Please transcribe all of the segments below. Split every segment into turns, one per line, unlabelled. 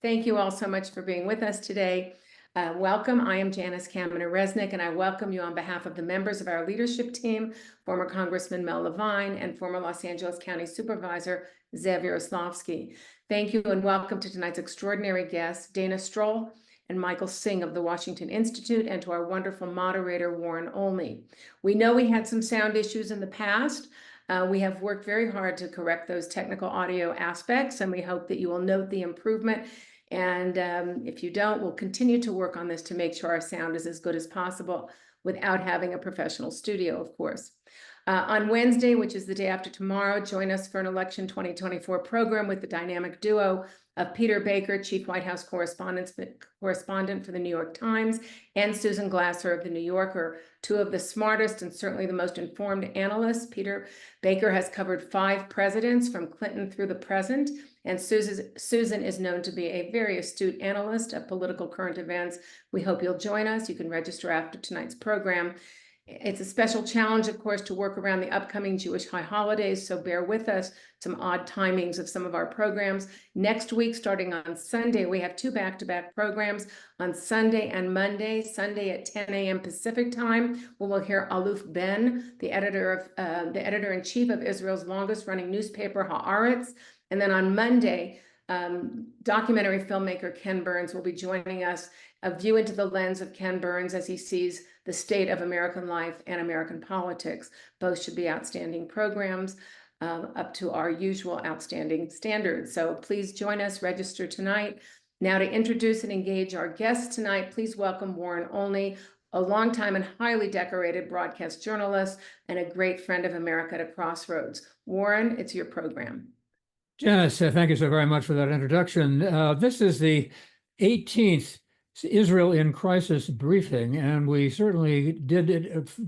Thank you all so much for being with us today. Welcome. I am Janice Kaminer-Resnick, and I welcome you on behalf of the members of our leadership team, former Congressman Mel Levine and former Los Angeles County Supervisor Zev Yaroslavsky. Thank you and welcome to tonight's extraordinary guests, Dana Stroul and Michael Singh of the Washington Institute, and to our wonderful moderator, Warren Olney. We know we had some sound issues in the past. We have worked very hard to correct those technical audio aspects, and we hope that you will note the improvement. And if you don't, we'll continue to work on this to make sure our sound is as good as possible without having a professional studio, of course. On Wednesday, which is the day after tomorrow, join us for an Election 2024 program with the dynamic duo of Peter Baker, Chief White House Correspondent for the New York Times, and Susan Glasser of the New Yorker, two of the smartest and certainly the most informed analysts. Peter Baker has covered 5 presidents from Clinton through the present, and Susan is known to be a very astute analyst of political current events. We hope you'll join us. You can register after tonight's program. It's a special challenge, of course, to work around the upcoming Jewish high holidays, so bear with us. Some odd timings of some of our programs. Next week, starting on Sunday, we have 2 back-to-back programs on Sunday and Monday. Sunday at 10 a.m. Pacific time, we will hear Aluf Ben, the editor-in-chief of Israel's longest-running newspaper, Haaretz. And then on Monday, documentary filmmaker Ken Burns will be joining us, a view into the lens of Ken Burns as he sees the state of American life and American politics. Both should be outstanding programs, up to our usual outstanding standards. So please join us, register tonight. Now to introduce and engage our guests tonight, please welcome Warren Olney, a longtime and highly decorated broadcast journalist and a great friend of America at Crossroads. Warren, it's your program.
Janice, thank you so very much for that introduction. This is the 18th Israel in Crisis briefing, and we certainly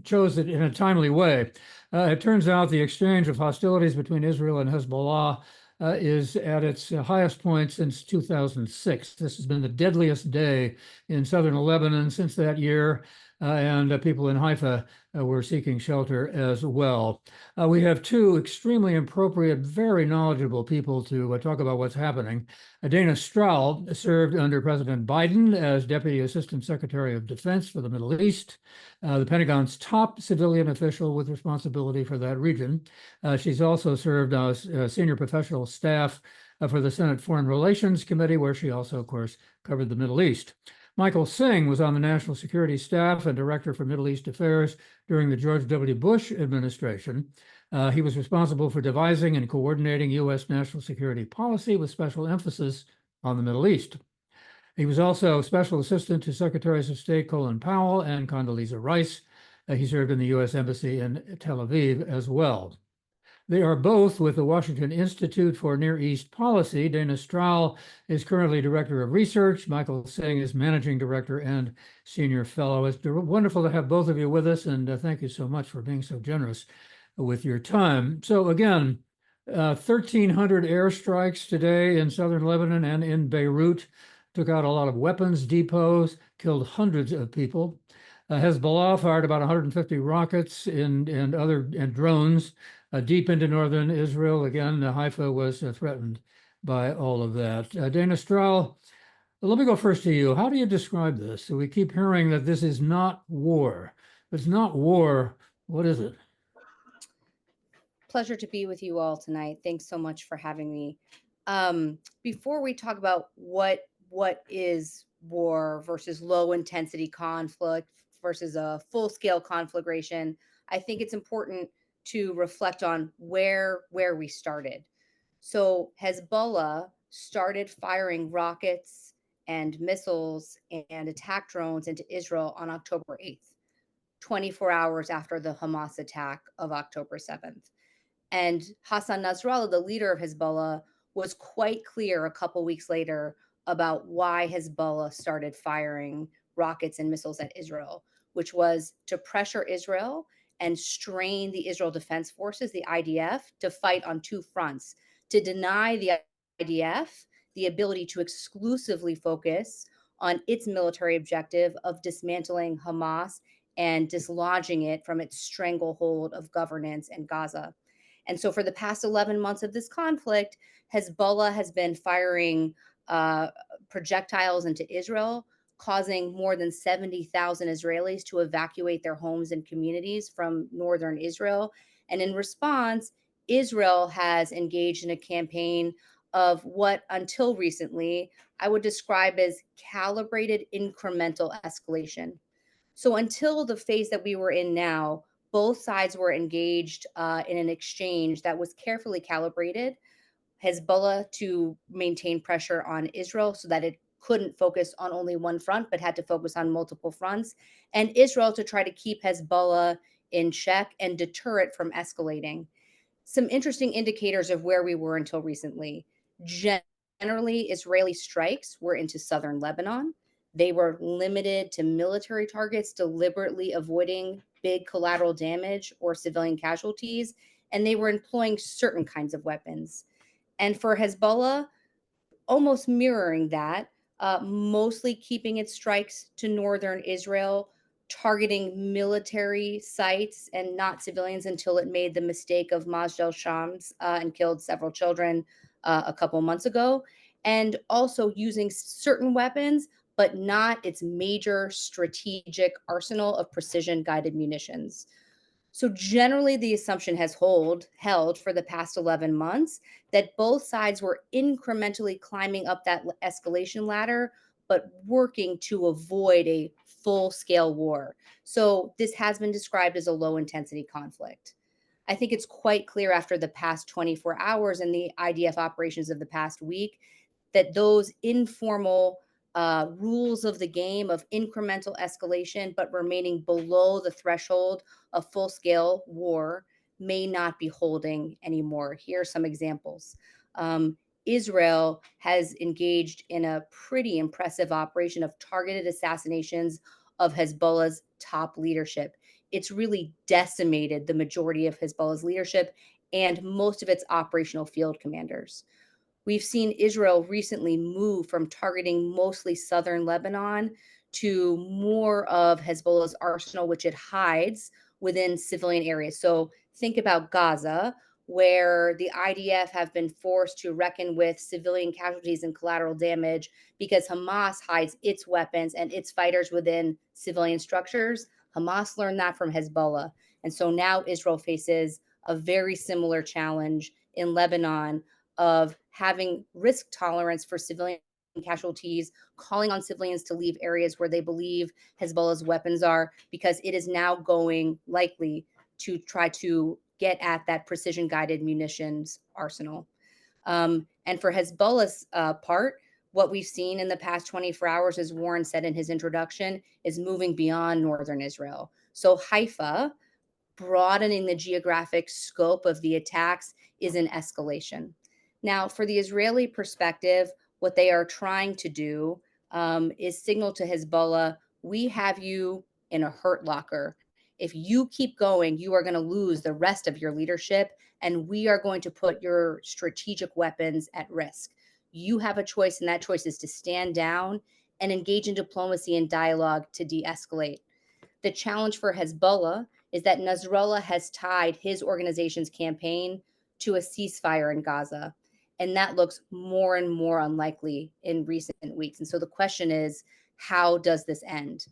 chose it in a timely way. It turns out the exchange of hostilities between Israel and Hezbollah is at its highest point since 2006. This has been the deadliest day in southern Lebanon since that year, and people in Haifa were seeking shelter as well. We have 2 extremely appropriate, very knowledgeable people to talk about what's happening. Dana Stroul served under President Biden as Deputy Assistant Secretary of Defense for the Middle East, the Pentagon's top civilian official with responsibility for that region. She's also served as senior professional staff for the Senate Foreign Relations Committee, where she also, of course, covered the Middle East. Michael Singh was on the National Security Staff and Director for Middle East Affairs during the George W. Bush administration. He was responsible for devising and coordinating U.S. national security policy with special emphasis on the Middle East. He was also Special Assistant to Secretaries of State Colin Powell and Condoleezza Rice. He served in the U.S. Embassy in Tel Aviv as well. They are both with the Washington Institute for Near East Policy. Dana Stroul is currently Director of Research. Michael Singh is Managing Director and Senior Fellow. It's wonderful to have both of you with us, and thank you so much for being so generous with your time. So again, 1,300 airstrikes today in southern Lebanon and in Beirut. Took out a lot of weapons depots, killed hundreds of people. Hezbollah fired about 150 rockets and drones deep into northern Israel. Again, Haifa was threatened by all of that. Dana Stroul, let me go first to you. How do you describe this? So we keep hearing that this is not war. If it's not war, what is it?
Pleasure to be with you all tonight. Thanks so much for having me. Before we talk about what is war versus low intensity conflict versus a full-scale conflagration, I think it's important to reflect on where we started. So Hezbollah started firing rockets and missiles and attack drones into Israel on October 8th, 24 hours after the Hamas attack of October 7th. And Hassan Nasrallah, the leader of Hezbollah, was quite clear a couple weeks later about why Hezbollah started firing rockets and missiles at Israel, which was to pressure Israel and strain the Israel Defense Forces, the IDF, to fight on 2 fronts, to deny the IDF the ability to exclusively focus on its military objective of dismantling Hamas and dislodging it from its stranglehold of governance in Gaza. And so for the past 11 months of this conflict, Hezbollah has been firing projectiles into Israel, causing more than 70,000 Israelis to evacuate their homes and communities from northern Israel. And in response, Israel has engaged in a campaign of what, until recently, I would describe as calibrated incremental escalation. So until the phase that we were in now, both sides were engaged in an exchange that was carefully calibrated. Hezbollah to maintain pressure on Israel so that it couldn't focus on only one front, but had to focus on multiple fronts, and Israel to try to keep Hezbollah in check and deter it from escalating. Some interesting indicators of where we were until recently. Generally, Israeli strikes were into southern Lebanon. They were limited to military targets, deliberately avoiding big collateral damage or civilian casualties, and they were employing certain kinds of weapons. And for Hezbollah, almost mirroring that, mostly keeping its strikes to northern Israel, targeting military sites and not civilians until it made the mistake of Masjid Shams and killed several children a couple months ago, and also using certain weapons, but not its major strategic arsenal of precision guided munitions. So generally, the assumption has held for the past 11 months that both sides were incrementally climbing up that escalation ladder, but working to avoid a full-scale war. So this has been described as a low-intensity conflict. I think it's quite clear after the past 24 hours and the IDF operations of the past week that those informal rules of the game of incremental escalation, but remaining below the threshold of full scale war, may not be holding anymore. Here are some examples. Israel has engaged in a pretty impressive operation of targeted assassinations of Hezbollah's top leadership. It's really decimated the majority of Hezbollah's leadership and most of its operational field commanders. We've seen Israel recently move from targeting mostly southern Lebanon to more of Hezbollah's arsenal, which it hides within civilian areas. So think about Gaza, where the IDF have been forced to reckon with civilian casualties and collateral damage because Hamas hides its weapons and its fighters within civilian structures. Hamas learned that from Hezbollah. And so now Israel faces a very similar challenge in Lebanon of having risk tolerance for civilian casualties, calling on civilians to leave areas where they believe Hezbollah's weapons are, because it is now going likely to try to get at that precision guided munitions arsenal. And for Hezbollah's part, what we've seen in the past 24 hours, as Warren said in his introduction, is moving beyond northern Israel. So Haifa, broadening the geographic scope of the attacks, is an escalation. Now, for the Israeli perspective, what they are trying to do is signal to Hezbollah, we have you in a hurt locker. If you keep going, you are going to lose the rest of your leadership, and we are going to put your strategic weapons at risk. You have a choice, and that choice is to stand down and engage in diplomacy and dialogue to de-escalate. The challenge for Hezbollah is that Nasrallah has tied his organization's campaign to a ceasefire in Gaza. And that looks more and more unlikely in recent weeks. And so the question is, how does this end?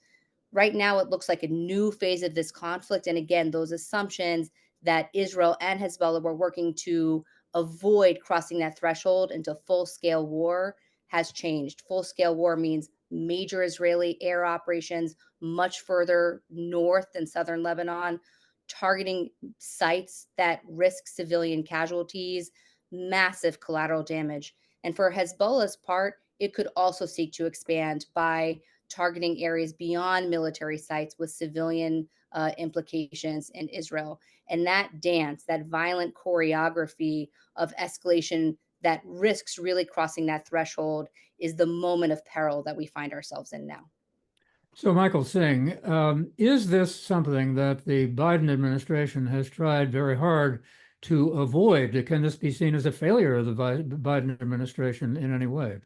Right now, it looks like a new phase of this conflict. And again, those assumptions that Israel and Hezbollah were working to avoid crossing that threshold into full-scale war has changed. Full-scale war means major Israeli air operations much further north than southern Lebanon, targeting sites that risk civilian casualties, massive collateral damage. And for Hezbollah's part, it could also seek to expand by targeting areas beyond military sites with civilian implications in Israel. And that dance, that violent choreography of escalation that risks really crossing that threshold, is the moment of peril that we find ourselves in now.
So, Michael Singh, is this something that the Biden administration has tried very hard to avoid? Can this be seen as a failure of the Biden administration in any way?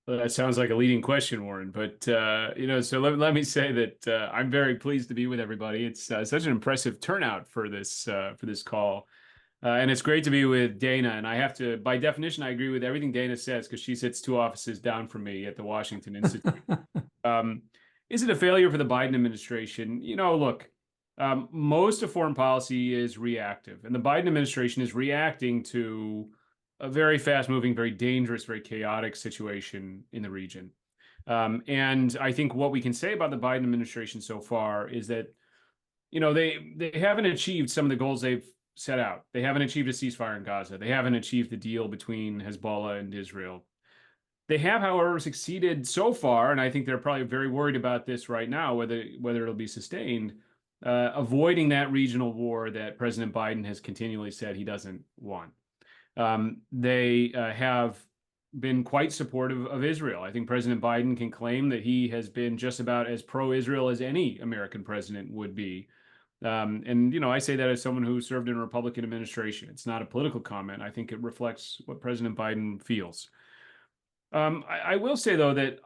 Well, that sounds like a leading question, Warren. But so let me say that I'm very pleased to be with everybody. It's such an impressive turnout for this call. And it's great to be with Dana. And I have to, by definition, I agree with everything Dana says because she sits 2 offices down from me at the Washington Institute. Is it a failure for the Biden administration? Look, most of foreign policy is reactive, and the Biden administration is reacting to a very fast-moving, very dangerous, very chaotic situation in the region. And I think what we can say about the Biden administration so far is that, they haven't achieved some of the goals they've set out. They haven't achieved a ceasefire in Gaza. They haven't achieved the deal between Hezbollah and Israel. They have, however, succeeded so far, and I think they're probably very worried about this right now, whether it'll be sustained, avoiding that regional war that President Biden has continually said he doesn't want. They have been quite supportive of Israel. I think President Biden can claim that he has been just about as pro-Israel as any American president would be. And I say that as someone who served in a Republican administration. It's not a political comment. I think it reflects what President Biden feels. I will say, though, that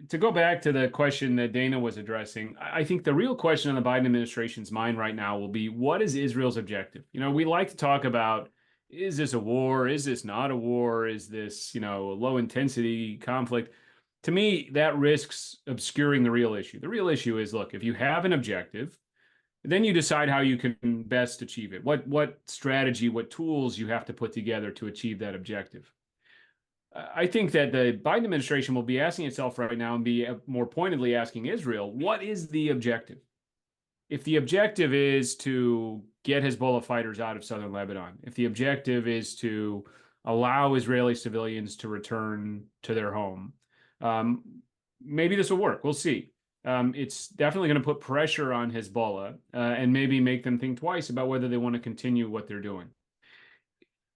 to go back to the question that Dana was addressing, I think the real question on the Biden administration's mind right now will be, what is Israel's objective? We like to talk about, is this a war? Is this not a war? Is this, a low intensity conflict? To me, that risks obscuring the real issue. The real issue is, look, if you have an objective, then you decide how you can best achieve it. What strategy, what tools you have to put together to achieve that objective. I think that the Biden administration will be asking itself right now and be more pointedly asking Israel, what is the objective? If the objective is to get Hezbollah fighters out of southern Lebanon, if the objective is to allow Israeli civilians to return to their home, maybe this will work. We'll see. It's definitely going to put pressure on Hezbollah and maybe make them think twice about whether they want to continue what they're doing.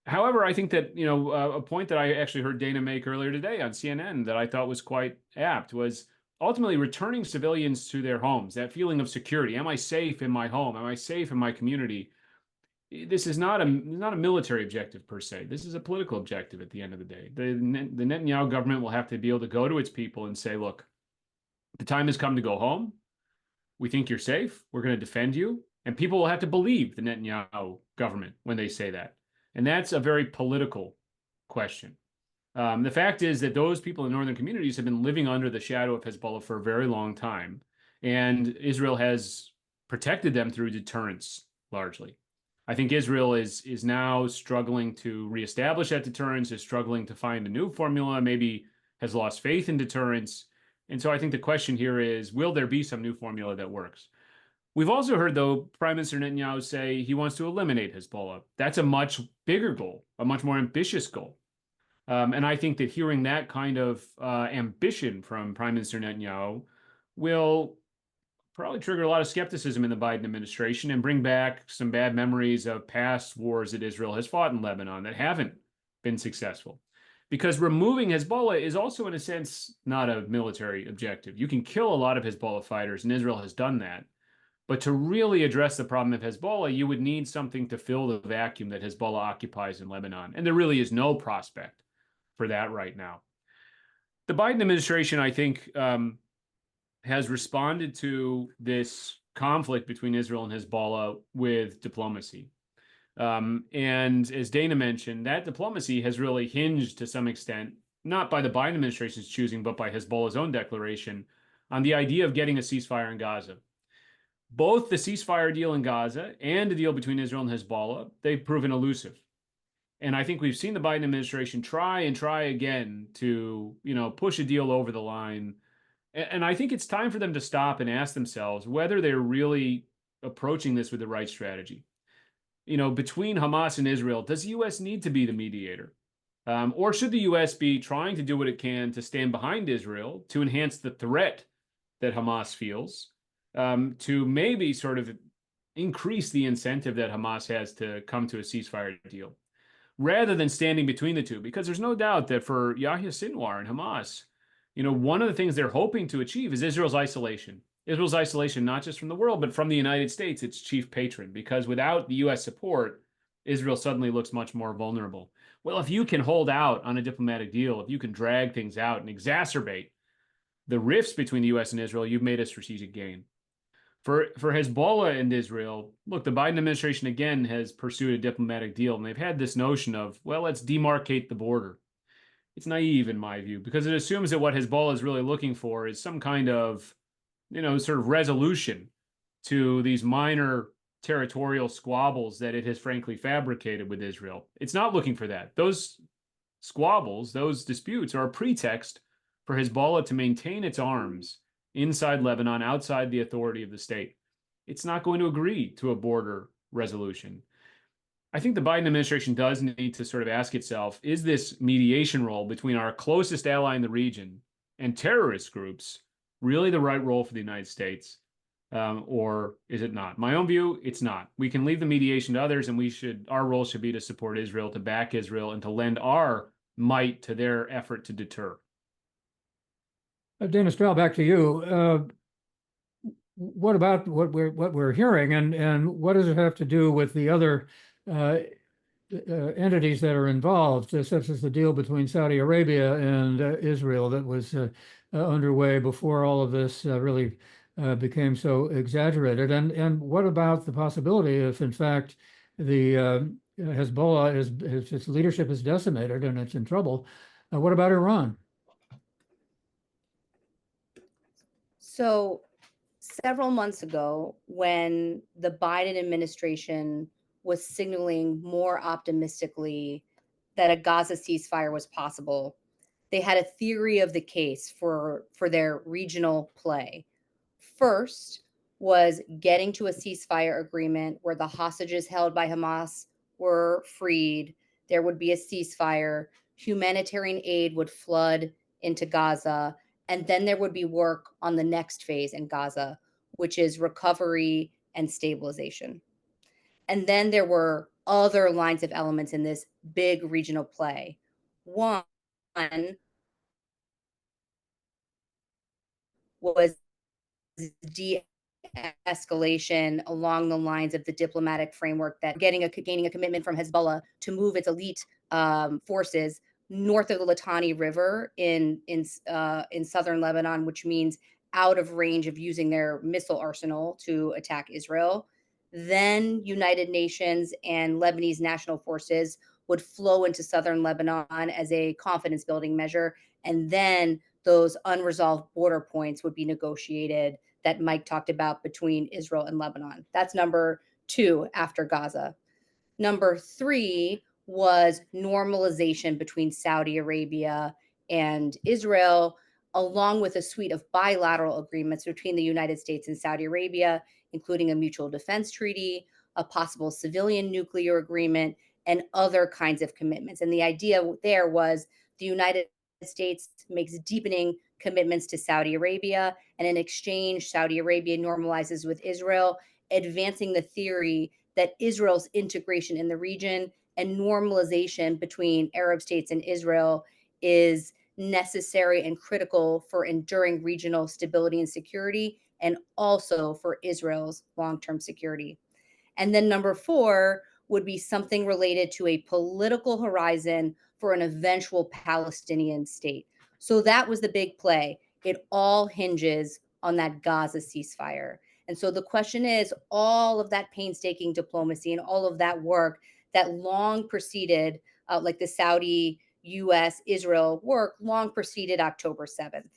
However, I think that, a point that I actually heard Dana make earlier today on CNN that I thought was quite apt was ultimately returning civilians to their homes, that feeling of security. Am I safe in my home? Am I safe in my community? This is not a military objective per se. This is a political objective at the end of the day. The Netanyahu government will have to be able to go to its people and say, look, the time has come to go home. We think you're safe. We're going to defend you. And people will have to believe the Netanyahu government when they say that. And that's a very political question. The fact is that those people in northern communities have been living under the shadow of Hezbollah for a very long time. And Israel has protected them through deterrence, largely. I think Israel is now struggling to reestablish that deterrence, is struggling to find a new formula, maybe has lost faith in deterrence. And so I think the question here is, will there be some new formula that works? We've also heard, though, Prime Minister Netanyahu say he wants to eliminate Hezbollah. That's a much bigger goal, a much more ambitious goal. And I think that hearing that kind of ambition from Prime Minister Netanyahu will probably trigger a lot of skepticism in the Biden administration and bring back some bad memories of past wars that Israel has fought in Lebanon that haven't been successful. Because removing Hezbollah is also, in a sense, not a military objective. You can kill a lot of Hezbollah fighters, and Israel has done that. But to really address the problem of Hezbollah, you would need something to fill the vacuum that Hezbollah occupies in Lebanon. And there really is no prospect for that right now. The Biden administration, I think, has responded to this conflict between Israel and Hezbollah with diplomacy. And as Dana mentioned, that diplomacy has really hinged to some extent, not by the Biden administration's choosing, but by Hezbollah's own declaration on the idea of getting a ceasefire in Gaza. Both the ceasefire deal in Gaza and the deal between Israel and Hezbollah, they've proven elusive. And I think we've seen the Biden administration try and try again to, push a deal over the line. And I think it's time for them to stop and ask themselves whether they're really approaching this with the right strategy. Between Hamas and Israel, does the U.S. need to be the mediator? Or should the U.S. be trying to do what it can to stand behind Israel to enhance the threat that Hamas feels? To maybe sort of increase the incentive that Hamas has to come to a ceasefire deal, rather than standing between the two. Because there's no doubt that for Yahya Sinwar and Hamas, one of the things they're hoping to achieve is Israel's isolation. Israel's isolation, not just from the world, but from the United States, its chief patron. Because without the U.S. support, Israel suddenly looks much more vulnerable. Well, if you can hold out on a diplomatic deal, if you can drag things out and exacerbate the rifts between the U.S. and Israel, you've made a strategic gain. For Hezbollah and Israel, look, the Biden administration again has pursued a diplomatic deal, and they've had this notion of, well, let's demarcate the border. It's naive in my view, because it assumes that what Hezbollah is really looking for is some kind of, sort of resolution to these minor territorial squabbles that it has frankly fabricated with Israel. It's not looking for that. Those squabbles, those disputes are a pretext for Hezbollah to maintain its arms inside Lebanon, outside the authority of the state. It's not going to agree to a border resolution. I think the Biden administration does need to sort of ask itself, is this mediation role between our closest ally in the region and terrorist groups really the right role for the United States? Or is it not? My own view, it's not. We can leave the mediation to others, and our role should be to support Israel, to back Israel, and to lend our might to their effort to deter.
Dana Stroul, back to you. What about what we're hearing, and what does it have to do with the other entities that are involved, such as the deal between Saudi Arabia and Israel that was underway before all of this really became so exaggerated? And what about the possibility if, in fact, the Hezbollah its leadership is decimated and it's in trouble? What about Iran?
So several months ago, when the Biden administration was signaling more optimistically that a Gaza ceasefire was possible, they had a theory of the case for their regional play. First was getting to a ceasefire agreement where the hostages held by Hamas were freed. There would be a ceasefire. Humanitarian aid would flood into Gaza. And then there would be work on the next phase in Gaza, which is recovery and stabilization. And then there were other lines of elements in this big regional play. One was de-escalation along the lines of the diplomatic framework that gaining a commitment from Hezbollah to move its elite forces north of the Litani River in southern Lebanon, which means out of range of using their missile arsenal to attack Israel. Then United Nations and Lebanese national forces would flow into southern Lebanon as a confidence building measure. And then those unresolved border points would be negotiated that Mike talked about between Israel and Lebanon. That's number 2 after Gaza. Number 3 was normalization between Saudi Arabia and Israel, along with a suite of bilateral agreements between the United States and Saudi Arabia, including a mutual defense treaty, a possible civilian nuclear agreement, and other kinds of commitments. And the idea there was the United States makes deepening commitments to Saudi Arabia, and in exchange, Saudi Arabia normalizes with Israel, advancing the theory that Israel's integration in the region and normalization between Arab states and Israel is necessary and critical for enduring regional stability and security, and also for Israel's long-term security. And then number 4 would be something related to a political horizon for an eventual Palestinian state. So that was the big play. It all hinges on that Gaza ceasefire. And so the question is, all of that painstaking diplomacy and all of that work that long preceded, like the Saudi, US, Israel work, long preceded October 7th.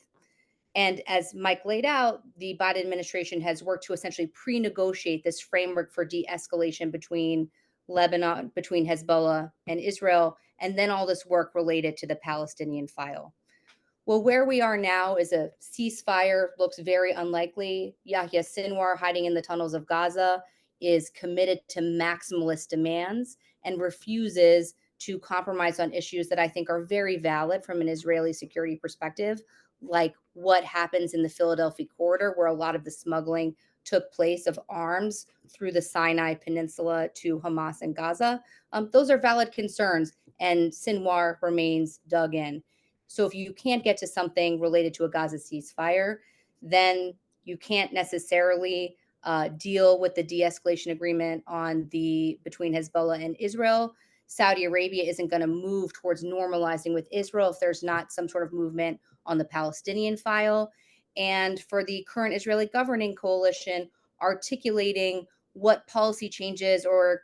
And as Mike laid out, the Biden administration has worked to essentially pre-negotiate this framework for de-escalation between Lebanon, between Hezbollah and Israel, and then all this work related to the Palestinian file. Well, where we are now is a ceasefire looks very unlikely. Yahya Sinwar, hiding in the tunnels of Gaza, is committed to maximalist demands and refuses to compromise on issues that I think are very valid from an Israeli security perspective, like what happens in the Philadelphia corridor, where a lot of the smuggling took place of arms through the Sinai Peninsula to Hamas and Gaza. Those are valid concerns, and Sinwar remains dug in. So if you can't get to something related to a Gaza ceasefire, then you can't necessarily deal with the de-escalation agreement between Hezbollah and Israel. Saudi Arabia isn't going to move towards normalizing with Israel if there's not some sort of movement on the Palestinian file. And for the current Israeli governing coalition, articulating what policy changes or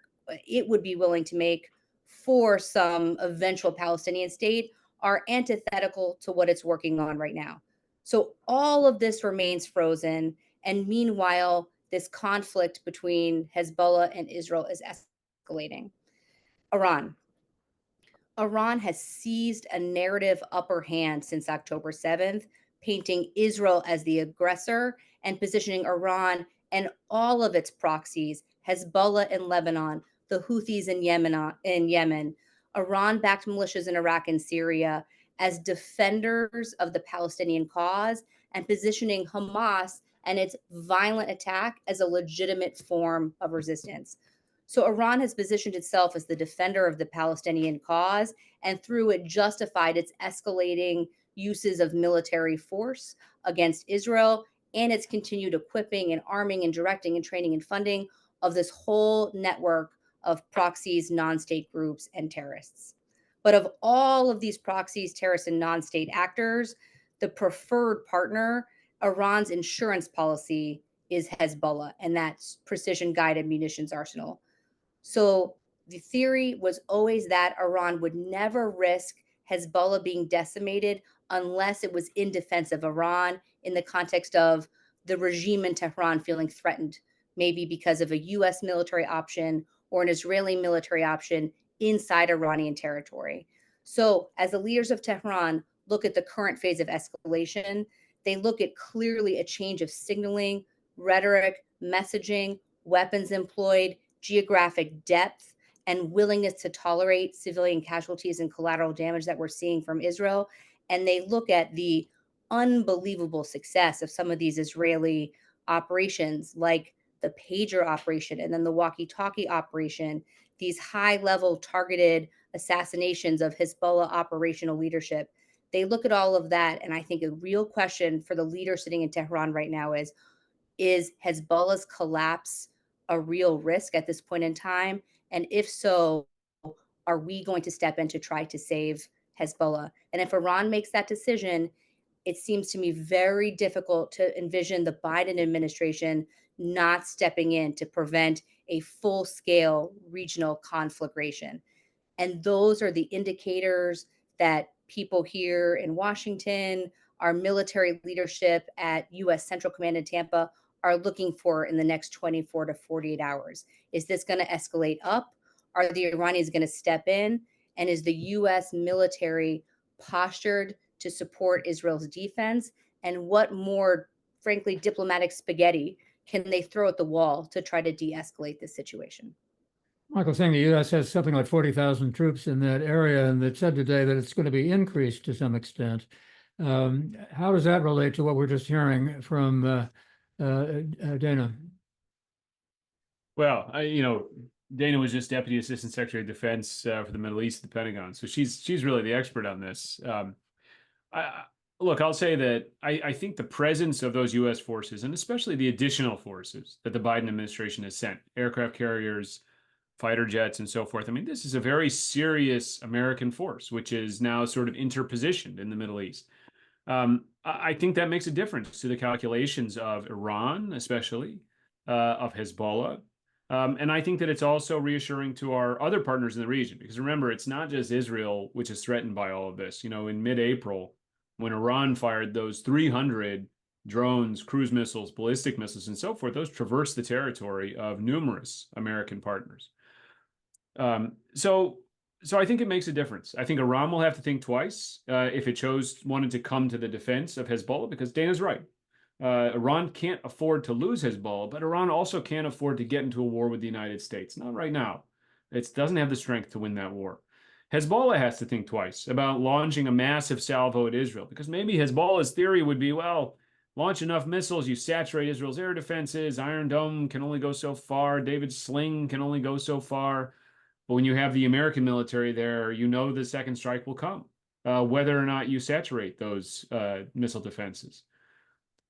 it would be willing to make for some eventual Palestinian state are antithetical to what it's working on right now. So all of this remains frozen. And meanwhile, this conflict between Hezbollah and Israel is escalating. Iran. Iran has seized a narrative upper hand since October 7th, painting Israel as the aggressor and positioning Iran and all of its proxies, Hezbollah in Lebanon, the Houthis in Yemen, Iran-backed militias in Iraq and Syria, as defenders of the Palestinian cause and positioning Hamas and its violent attack as a legitimate form of resistance. So Iran has positioned itself as the defender of the Palestinian cause, and through it justified its escalating uses of military force against Israel and its continued equipping and arming and directing and training and funding of this whole network of proxies, non-state groups, and terrorists. But of all of these proxies, terrorists, and non-state actors, the preferred partner, Iran's insurance policy, is Hezbollah and that's precision-guided munitions arsenal. So the theory was always that Iran would never risk Hezbollah being decimated unless it was in defense of Iran in the context of the regime in Tehran feeling threatened, maybe because of a US military option or an Israeli military option inside Iranian territory. So as the leaders of Tehran look at the current phase of escalation, they look at clearly a change of signaling, rhetoric, messaging, weapons employed, geographic depth, and willingness to tolerate civilian casualties and collateral damage that we're seeing from Israel. And they look at the unbelievable success of some of these Israeli operations, like the pager operation and then the walkie-talkie operation, these high-level targeted assassinations of Hezbollah operational leadership. They look at all of that, and I think a real question for the leader sitting in Tehran right now is Hezbollah's collapse a real risk at this point in time? And if so, are we going to step in to try to save Hezbollah? And if Iran makes that decision, it seems to me very difficult to envision the Biden administration not stepping in to prevent a full-scale regional conflagration. And those are the indicators that people here in Washington, our military leadership at U.S. Central Command in Tampa are looking for in the next 24 to 48 hours. Is this going to escalate up? Are the Iranians going to step in? And is the U.S. military postured to support Israel's defense? And what more, frankly, diplomatic spaghetti can they throw at the wall to try to de-escalate this situation?
Michael, saying the U.S. has something like 40,000 troops in that area, and it said today that it's going to be increased to some extent. How does that relate to what we're just hearing from Dana?
Well, Dana was just Deputy Assistant Secretary of Defense for the Middle East at the Pentagon, so she's really the expert on this. Look, I'll say that I think the presence of those U.S. forces, and especially the additional forces that the Biden administration has sent, aircraft carriers, fighter jets, and so forth. I mean, this is a very serious American force, which is now sort of interpositioned in the Middle East. I think that makes a difference to the calculations of Iran, especially, of Hezbollah. And I think that it's also reassuring to our other partners in the region, because remember, it's not just Israel which is threatened by all of this. In mid-April, when Iran fired those 300 drones, cruise missiles, ballistic missiles, and so forth, those traversed the territory of numerous American partners. So I think it makes a difference. I think Iran will have to think twice if it wanted to come to the defense of Hezbollah, because Dana's right. Iran can't afford to lose Hezbollah, but Iran also can't afford to get into a war with the United States. Not right now. It doesn't have the strength to win that war. Hezbollah has to think twice about launching a massive salvo at Israel, because maybe Hezbollah's theory would be, well, launch enough missiles, you saturate Israel's air defenses, Iron Dome can only go so far, David's Sling can only go so far. But when you have the American military there, the second strike will come, whether or not you saturate those missile defenses.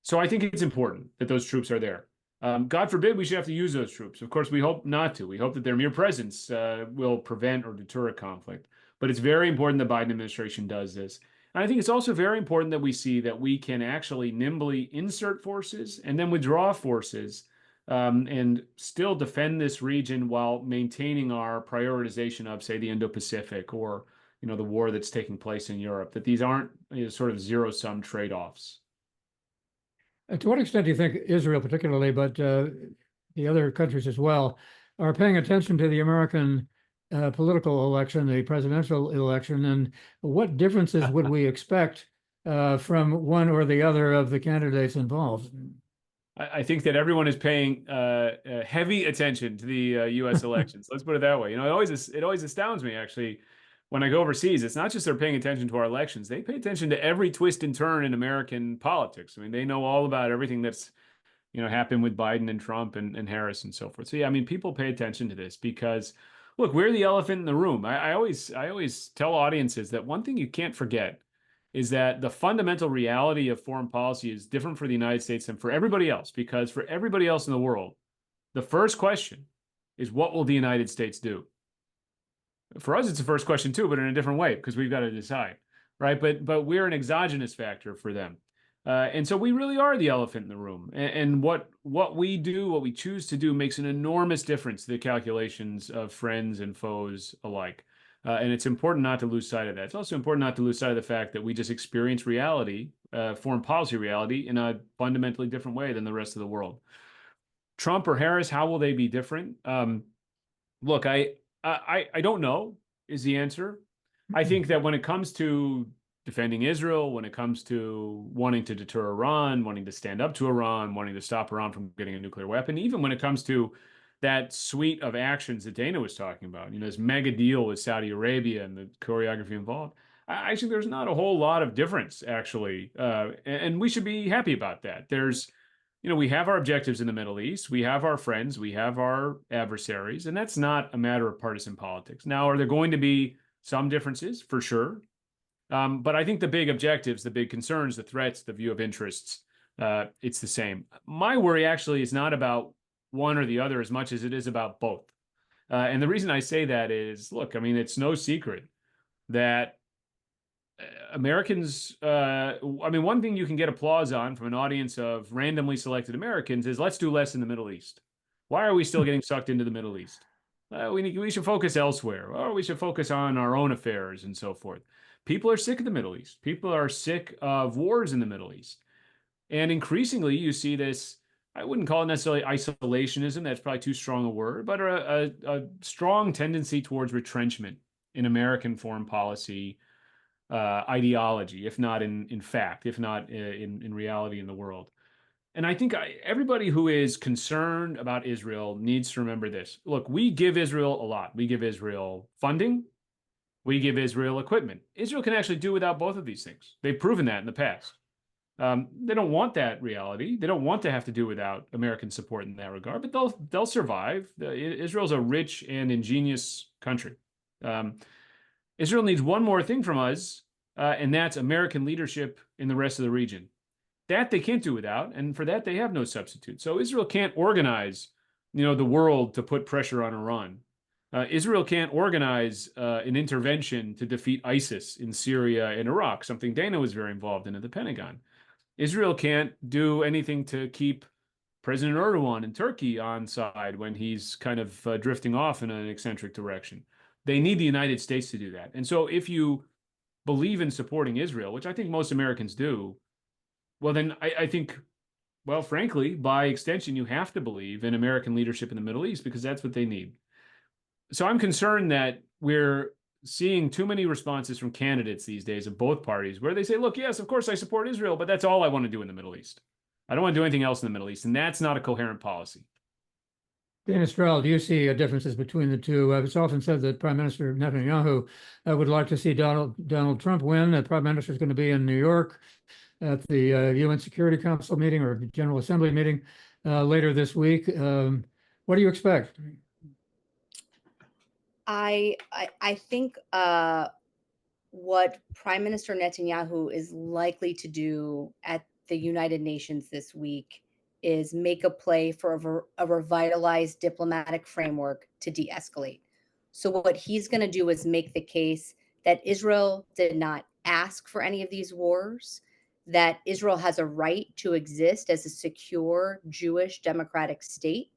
So I think it's important that those troops are there. God forbid we should have to use those troops. Of course, we hope not to. We hope that their mere presence will prevent or deter a conflict. But it's very important the Biden administration does this. And I think it's also very important that we see that we can actually nimbly insert forces and then withdraw forces and still defend this region while maintaining our prioritization of, say, the Indo-Pacific or the war that's taking place in Europe, that these aren't sort of zero-sum trade-offs.
To what extent do you think Israel particularly, but the other countries as well, are paying attention to the American political election, the presidential election, and what differences would we expect from one or the other of the candidates involved?
I think that everyone is paying heavy attention to the U.S. elections. Let's put it that way. It always astounds me, actually, when I go overseas. It's not just they're paying attention to our elections; they pay attention to every twist and turn in American politics. I mean, they know all about everything that's happened with Biden and Trump and Harris and so forth. So yeah, I mean, people pay attention to this because, look, we're the elephant in the room. I always tell audiences that one thing you can't forget is that the fundamental reality of foreign policy is different for the United States than for everybody else, because for everybody else in the world, the first question is, what will the United States do? For us, it's the first question too, but in a different way, because we've got to decide, right? But we're an exogenous factor for them. And so we really are the elephant in the room. And what we do, what we choose to do, makes an enormous difference to the calculations of friends and foes alike. And it's important not to lose sight of that. It's also important not to lose sight of the fact that we just experience reality, foreign policy reality, in a fundamentally different way than the rest of the world. Trump or Harris, how will they be different? Look, I don't know is the answer. I think that when it comes to defending Israel, when it comes to wanting to deter Iran, wanting to stand up to Iran, wanting to stop Iran from getting a nuclear weapon, even when it comes to that suite of actions that Dana was talking about, this mega deal with Saudi Arabia and the choreography involved, I think there's not a whole lot of difference, actually. And we should be happy about that. We have our objectives in the Middle East. We have our friends. We have our adversaries. And that's not a matter of partisan politics. Now, are there going to be some differences? For sure. But I think the big objectives, the big concerns, the threats, the view of interests, it's the same. My worry actually is not about one or the other as much as it is about both. And the reason I say that is, look, I mean, it's no secret that Americans, one thing you can get applause on from an audience of randomly selected Americans is, let's do less in the Middle East. Why are we still getting sucked into the Middle East? We should focus elsewhere, or we should focus on our own affairs and so forth. People are sick of the Middle East. People are sick of wars in the Middle East. And increasingly, you see this, I wouldn't call it necessarily isolationism, that's probably too strong a word, but a strong tendency towards retrenchment in American foreign policy ideology, if not in fact, if not in reality in the world. And I think everybody who is concerned about Israel needs to remember this. Look, we give Israel a lot. We give Israel funding. We give Israel equipment. Israel can actually do without both of these things. They've proven that in the past. They don't want that reality. They don't want to have to do without American support in that regard, but they'll survive. Israel's a rich and ingenious country. Israel needs one more thing from us, and that's American leadership in the rest of the region. That they can't do without, and for that they have no substitute. So Israel can't organize, the world to put pressure on Iran. Israel can't organize an intervention to defeat ISIS in Syria and Iraq, something Dana was very involved in at the Pentagon. Israel can't do anything to keep President Erdogan in Turkey on side when he's kind of drifting off in an eccentric direction. They need the United States to do that. And so if you believe in supporting Israel, which I think most Americans do, well, then I think, well, frankly, by extension, you have to believe in American leadership in the Middle East, because that's what they need. So I'm concerned that we're seeing too many responses from candidates these days of both parties where they say, look, yes, of course I support Israel, but that's all I want to do in the Middle East. I don't want to do anything else in the Middle East. And that's not a coherent policy.
Dana Stroul, do you see differences between the two? It's often said that Prime Minister Netanyahu would like to see Donald Trump win. The Prime Minister is going to be in New York at the UN Security Council meeting or General Assembly meeting later this week. What do you expect?
I think what Prime Minister Netanyahu is likely to do at the United Nations this week is make a play for a revitalized diplomatic framework to de-escalate. So what he's going to do is make the case that Israel did not ask for any of these wars, that Israel has a right to exist as a secure Jewish democratic state.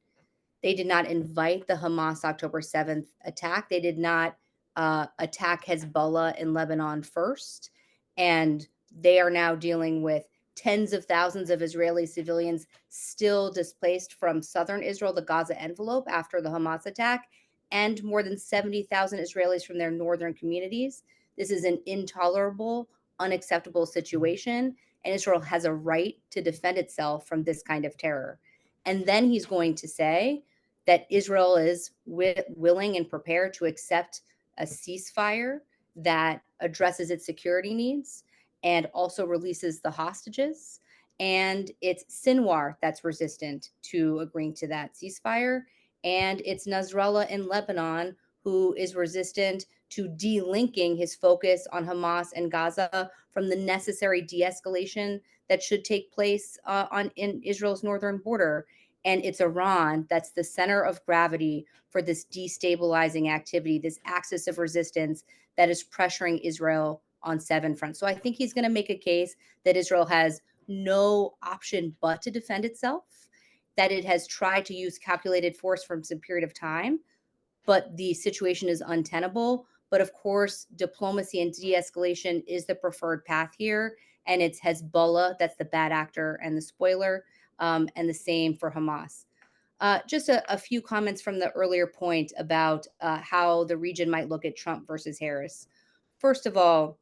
They did not invite the Hamas October 7th attack. They did not attack Hezbollah in Lebanon first. And they are now dealing with tens of thousands of Israeli civilians still displaced from southern Israel, the Gaza envelope, after the Hamas attack, and more than 70,000 Israelis from their northern communities. This is an intolerable, unacceptable situation, and Israel has a right to defend itself from this kind of terror. And then he's going to say that Israel is willing and prepared to accept a ceasefire that addresses its security needs and also releases the hostages. And it's Sinwar that's resistant to agreeing to that ceasefire. And it's Nasrallah in Lebanon who is resistant to delinking his focus on Hamas and Gaza from the necessary de-escalation that should take place in Israel's northern border. And it's Iran that's the center of gravity for this destabilizing activity, this axis of resistance that is pressuring Israel on 7 fronts. So I think he's going to make a case that Israel has no option but to defend itself, that it has tried to use calculated force for some period of time, but the situation is untenable. But of course, diplomacy and de-escalation is the preferred path here. And it's Hezbollah that's the bad actor and the spoiler, and the same for Hamas. Just a few comments from the earlier point about how the region might look at Trump versus Harris. First of all,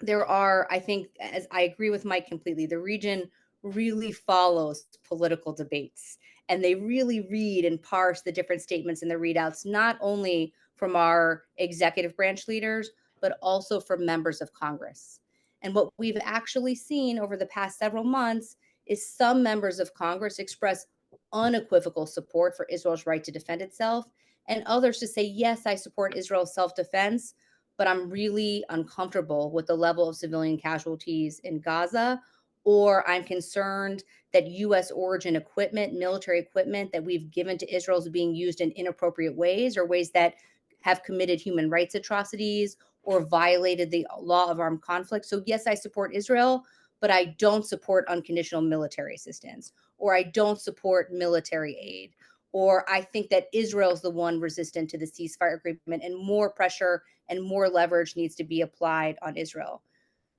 there are, I think, as I agree with Mike completely, the region really follows political debates, and they really read and parse the different statements and the readouts, not only from our executive branch leaders, but also from members of Congress. And what we've actually seen over the past several months is some members of Congress express unequivocal support for Israel's right to defend itself, and others to say, yes, I support Israel's self-defense, but I'm really uncomfortable with the level of civilian casualties in Gaza, or I'm concerned that U.S. origin equipment, military equipment that we've given to Israel is being used in inappropriate ways or ways that have committed human rights atrocities or violated the law of armed conflict. So yes, I support Israel, but I don't support unconditional military assistance, or I don't support military aid, or I think that Israel's the one resistant to the ceasefire agreement and more pressure and more leverage needs to be applied on Israel.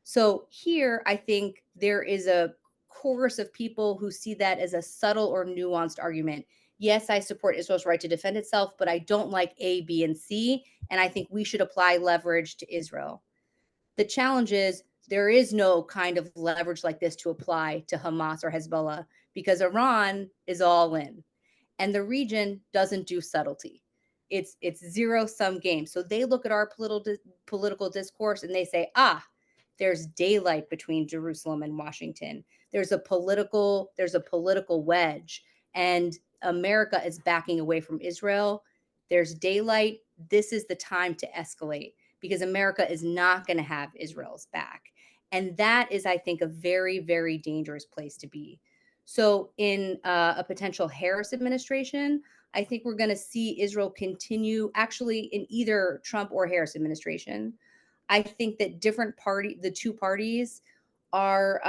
So here, I think there is a chorus of people who see that as a subtle or nuanced argument. Yes, I support Israel's right to defend itself, but I don't like A, B, and C, and I think we should apply leverage to Israel. The challenge is there is no kind of leverage like this to apply to Hamas or Hezbollah because Iran is all in, and the region doesn't do subtlety. It's zero sum game. So they look at our political discourse and they say, there's daylight between Jerusalem and Washington. There's a political wedge, and America is backing away from Israel. There's daylight. This is the time to escalate because America is not going to have Israel's back. And that is, I think, a very, very dangerous place to be. So in a potential Harris administration, I think we're going to see Israel continue, actually in either Trump or Harris administration. I think that the two parties are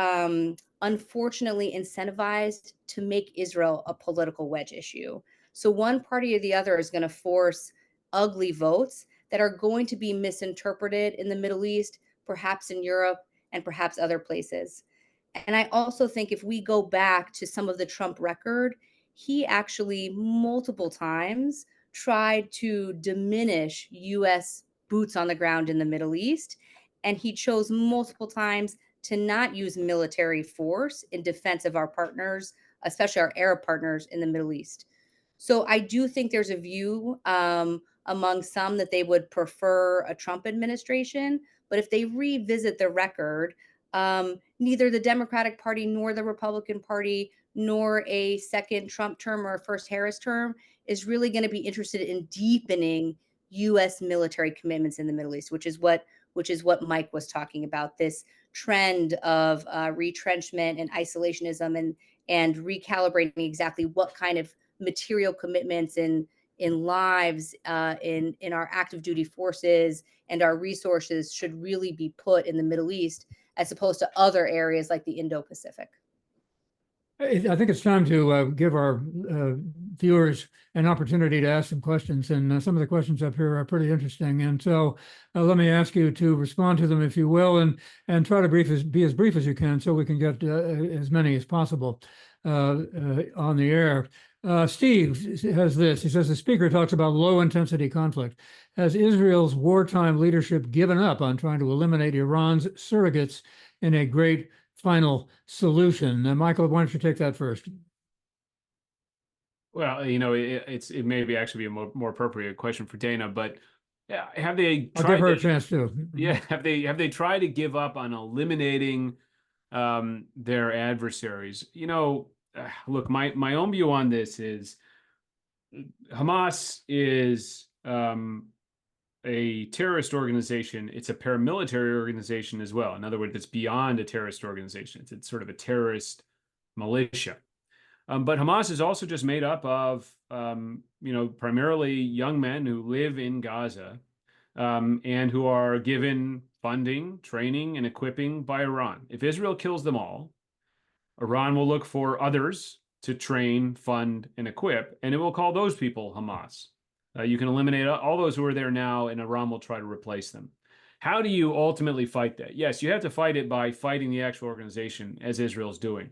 unfortunately incentivized to make Israel a political wedge issue. So one party or the other is going to force ugly votes that are going to be misinterpreted in the Middle East, perhaps in Europe, and perhaps other places. And I also think if we go back to some of the Trump record, he actually multiple times tried to diminish U.S. boots on the ground in the Middle East. And he chose multiple times to not use military force in defense of our partners, especially our Arab partners in the Middle East. So I do think there's a view among some that they would prefer a Trump administration. But if they revisit the record, neither the Democratic Party nor the Republican Party nor a second Trump term or a first Harris term is really going to be interested in deepening U.S. military commitments in the Middle East, which is what Mike was talking about, this trend of retrenchment and isolationism and recalibrating exactly what kind of material commitments in lives, in our active duty forces and our resources should really be put in the Middle East as opposed to other areas like the Indo-Pacific.
I think it's time to give our viewers an opportunity to ask some questions, and some of the questions up here are pretty interesting. And so, let me ask you to respond to them, if you will, and try to be as brief as you can, so we can get as many as possible on the air. Steve has this. He says the speaker talks about low intensity conflict. Has Israel's wartime leadership given up on trying to eliminate Iran's surrogates in a great final solution? Michael, why don't you take that first?
Well, it may be actually be a more appropriate question for Dana, but have they
I'll
tried
give her a
to,
chance too.
yeah, have they tried to give up on eliminating their adversaries? Look, my own view on this is Hamas is a terrorist organization. It's a paramilitary organization as well. In other words, it's beyond a terrorist organization. It's sort of a terrorist militia. But Hamas is also just made up of, primarily young men who live in Gaza and who are given funding, training, and equipping by Iran. If Israel kills them all, Iran will look for others to train, fund, and equip, and it will call those people Hamas. You can eliminate all those who are there now, and Iran will try to replace them. How do you ultimately fight that? Yes, you have to fight it by fighting the actual organization, as Israel's doing.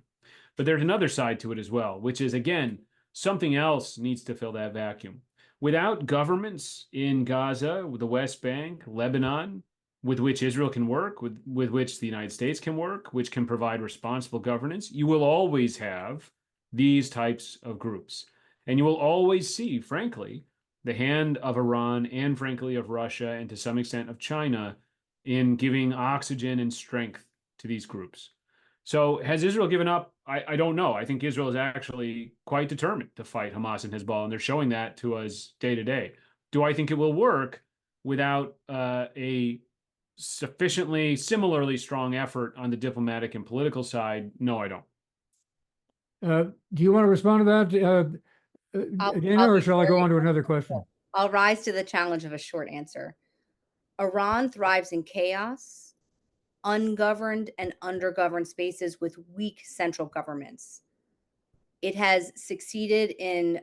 But there's another side to it as well, which is, again, something else needs to fill that vacuum. Without governments in Gaza, the West Bank, Lebanon, with which Israel can work, with which the United States can work, which can provide responsible governance, you will always have these types of groups. And you will always see, frankly, the hand of Iran and, frankly, of Russia and to some extent of China in giving oxygen and strength to these groups. So has Israel given up? I don't know. I think Israel is actually quite determined to fight Hamas and Hezbollah, and they're showing that to us day to day. Do I think it will work without a similarly strong effort on the diplomatic and political side? No, I don't.
Do you want to respond to that, Dana, or shall I go on to another question?
I'll rise to the challenge of a short answer. Iran thrives in chaos, ungoverned and undergoverned spaces with weak central governments. It has succeeded in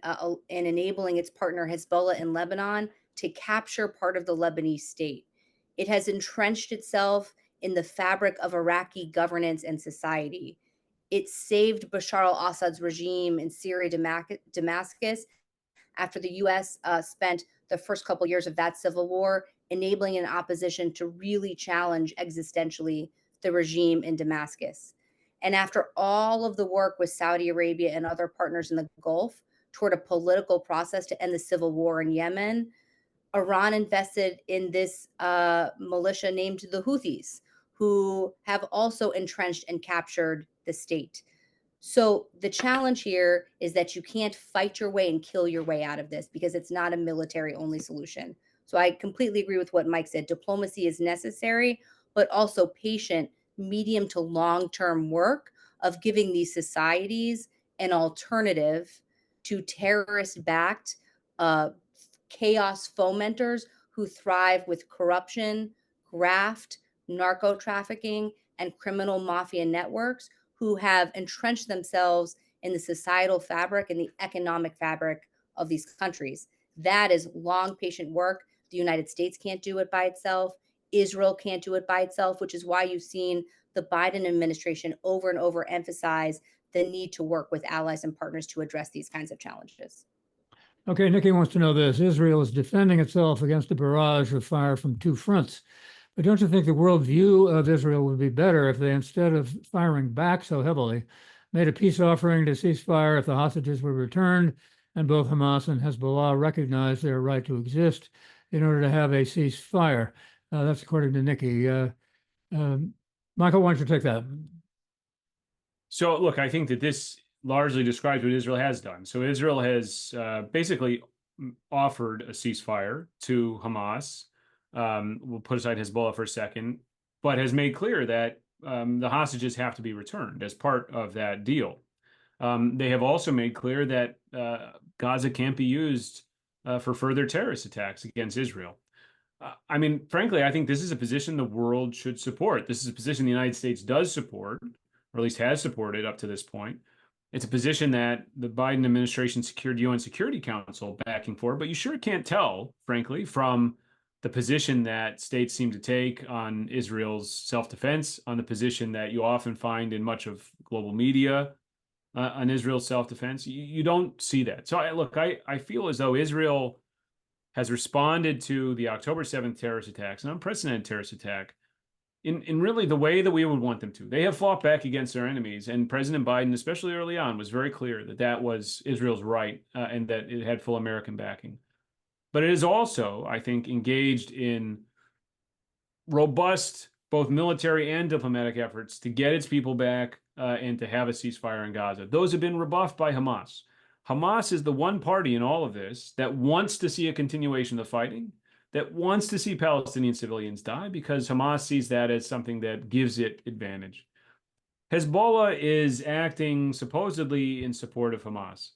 enabling its partner Hezbollah in Lebanon to capture part of the Lebanese state. It has entrenched itself in the fabric of Iraqi governance and society. It saved Bashar al-Assad's regime in Syria, Damascus, after the U.S. Spent the first couple years of that civil war enabling an opposition to really challenge existentially the regime in Damascus. And after all of the work with Saudi Arabia and other partners in the Gulf toward a political process to end the civil war in Yemen, Iran invested in this militia named the Houthis, who have also entrenched and captured the state. So the challenge here is that you can't fight your way and kill your way out of this because it's not a military only solution. So I completely agree with what Mike said. Diplomacy is necessary, but also patient, medium to long-term work of giving these societies an alternative to terrorist-backed chaos fomenters who thrive with corruption, graft, narco trafficking, and criminal mafia networks who have entrenched themselves in the societal fabric and the economic fabric of these countries. That is long, patient work. The United States can't do it by itself. Israel can't do it by itself, which is why you've seen the Biden administration over and over emphasize the need to work with allies and partners to address these kinds of challenges.
Okay, Nikki wants to know this. Israel is defending itself against a barrage of fire from two fronts. But don't you think the worldview of Israel would be better if they, instead of firing back so heavily, made a peace offering to cease fire if the hostages were returned and both Hamas and Hezbollah recognized their right to exist in order to have a ceasefire? That's according to Nikki. Michael, why don't you take that?
So, look, I think that this largely describes what Israel has done. So Israel has basically offered a ceasefire to Hamas. We'll put aside Hezbollah for a second, but has made clear that the hostages have to be returned as part of that deal. They have also made clear that Gaza can't be used for further terrorist attacks against Israel. I mean, frankly, I think this is a position the world should support. This is a position the United States does support, or at least has supported up to this point. It's a position that the Biden administration secured UN Security Council backing for, but you sure can't tell, frankly, from the position that states seem to take on Israel's self-defense, on the position that you often find in much of global media on Israel's self-defense. You don't see that. So I feel as though Israel has responded to the October 7th terrorist attacks, an unprecedented terrorist attack, in really the way that we would want them to. They have fought back against their enemies, and President Biden, especially early on, was very clear that that was Israel's right and that it had full American backing. But it is also, I think, engaged in robust both military and diplomatic efforts to get its people back and to have a ceasefire in Gaza. Those have been rebuffed by Hamas. Hamas is the one party in all of this that wants to see a continuation of the fighting, that wants to see Palestinian civilians die, because Hamas sees that as something that gives it advantage. Hezbollah is acting supposedly in support of Hamas.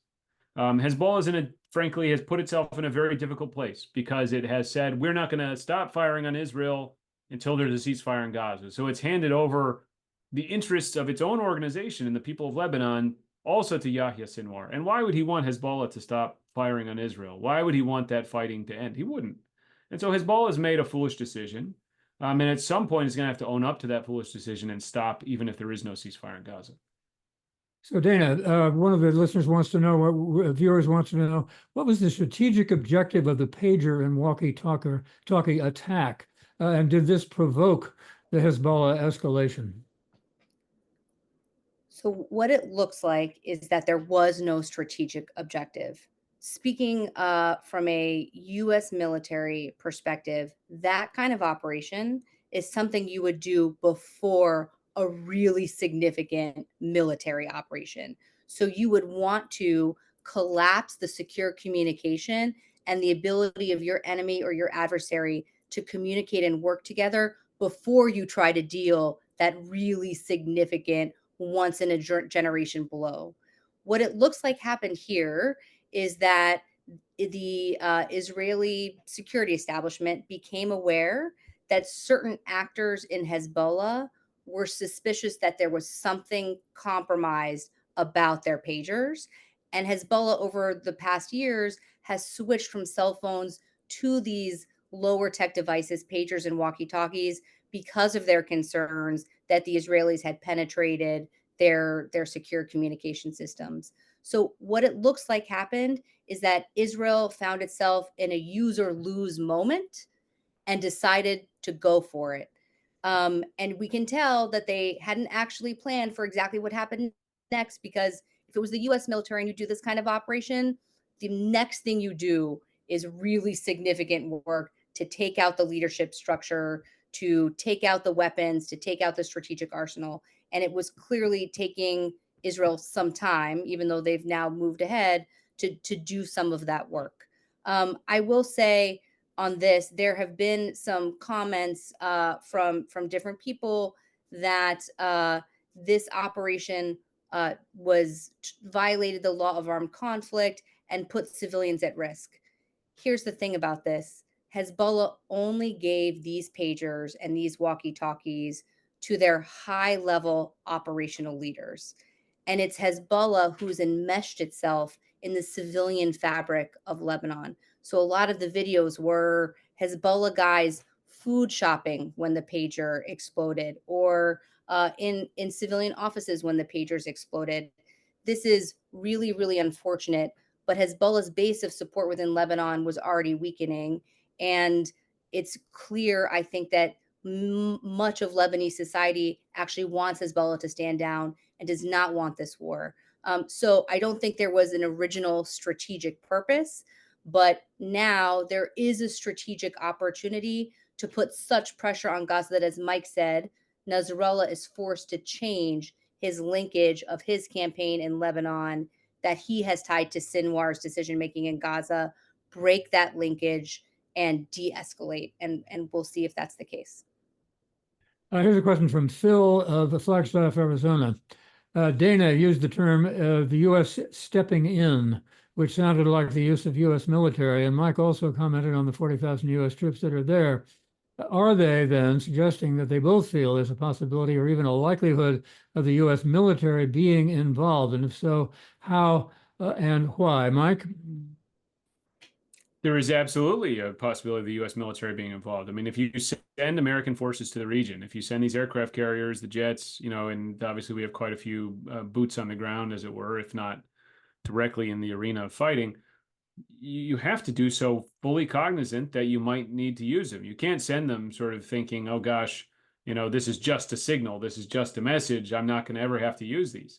Hezbollah frankly, has put itself in a very difficult place because it has said, we're not going to stop firing on Israel until there's a ceasefire in Gaza. So it's handed over the interests of its own organization and the people of Lebanon also to Yahya Sinwar. And why would he want Hezbollah to stop firing on Israel? Why would he want that fighting to end? He wouldn't. And so Hezbollah has made a foolish decision. And at some point, it's going to have to own up to that foolish decision and stop, even if there is no ceasefire in Gaza.
So Dana, one of the listeners wants to know, viewers wants to know, what was the strategic objective of the pager and walkie-talkie attack? And did this provoke the Hezbollah escalation?
So what it looks like is that there was no strategic objective. Speaking from a U.S. military perspective, that kind of operation is something you would do before a really significant military operation. So you would want to collapse the secure communication and the ability of your enemy or your adversary to communicate and work together before you try to deal that really significant once in a generation blow. What it looks like happened here is that the Israeli security establishment became aware that certain actors in Hezbollah were suspicious that there was something compromised about their pagers. And Hezbollah, over the past years, has switched from cell phones to these lower tech devices, pagers and walkie-talkies, because of their concerns that the Israelis had penetrated their secure communication systems. So what it looks like happened is that Israel found itself in a use or lose moment and decided to go for it. And we can tell that they hadn't actually planned for exactly what happened next, because if it was the US military and you do this kind of operation, the next thing you do is really significant work to take out the leadership structure, to take out the weapons, to take out the strategic arsenal. And it was clearly taking Israel some time, even though they've now moved ahead, to do some of that work. I will say on this, there have been some comments from different people that this operation violated the law of armed conflict and put civilians at risk. Here's the thing about this. Hezbollah only gave these pagers and these walkie-talkies to their high-level operational leaders. And it's Hezbollah who's enmeshed itself in the civilian fabric of Lebanon. So a lot of the videos were Hezbollah guys food shopping when the pager exploded, or in civilian offices when the pagers exploded. This is really, really unfortunate. But Hezbollah's base of support within Lebanon was already weakening. And it's clear, I think, that much of Lebanese society actually wants Hezbollah to stand down and does not want this war. So I don't think there was an original strategic purpose, but now there is a strategic opportunity to put such pressure on Gaza that, as Mike said, Nasrallah is forced to change his linkage of his campaign in Lebanon that he has tied to Sinwar's decision-making in Gaza, break that linkage and de-escalate. And we'll see if that's the case.
Here's a question from Phil of Flagstaff, Arizona. Dana used the term the U.S. stepping in. which sounded like the use of U.S. military. And Mike also commented on the 40,000 U.S. troops that are there. Are they then suggesting that they both feel there's a possibility or even a likelihood of the U.S. military being involved? And if so, how and why? Mike?
There is absolutely a possibility of the U.S. military being involved. I mean, if you send American forces to the region, if you send these aircraft carriers, the jets, and obviously we have quite a few boots on the ground, as it were, if not directly in the arena of fighting, you have to do so fully cognizant that you might need to use them. You can't send them sort of thinking, oh gosh, this is just a signal, this is just a message, I'm not going to ever have to use these.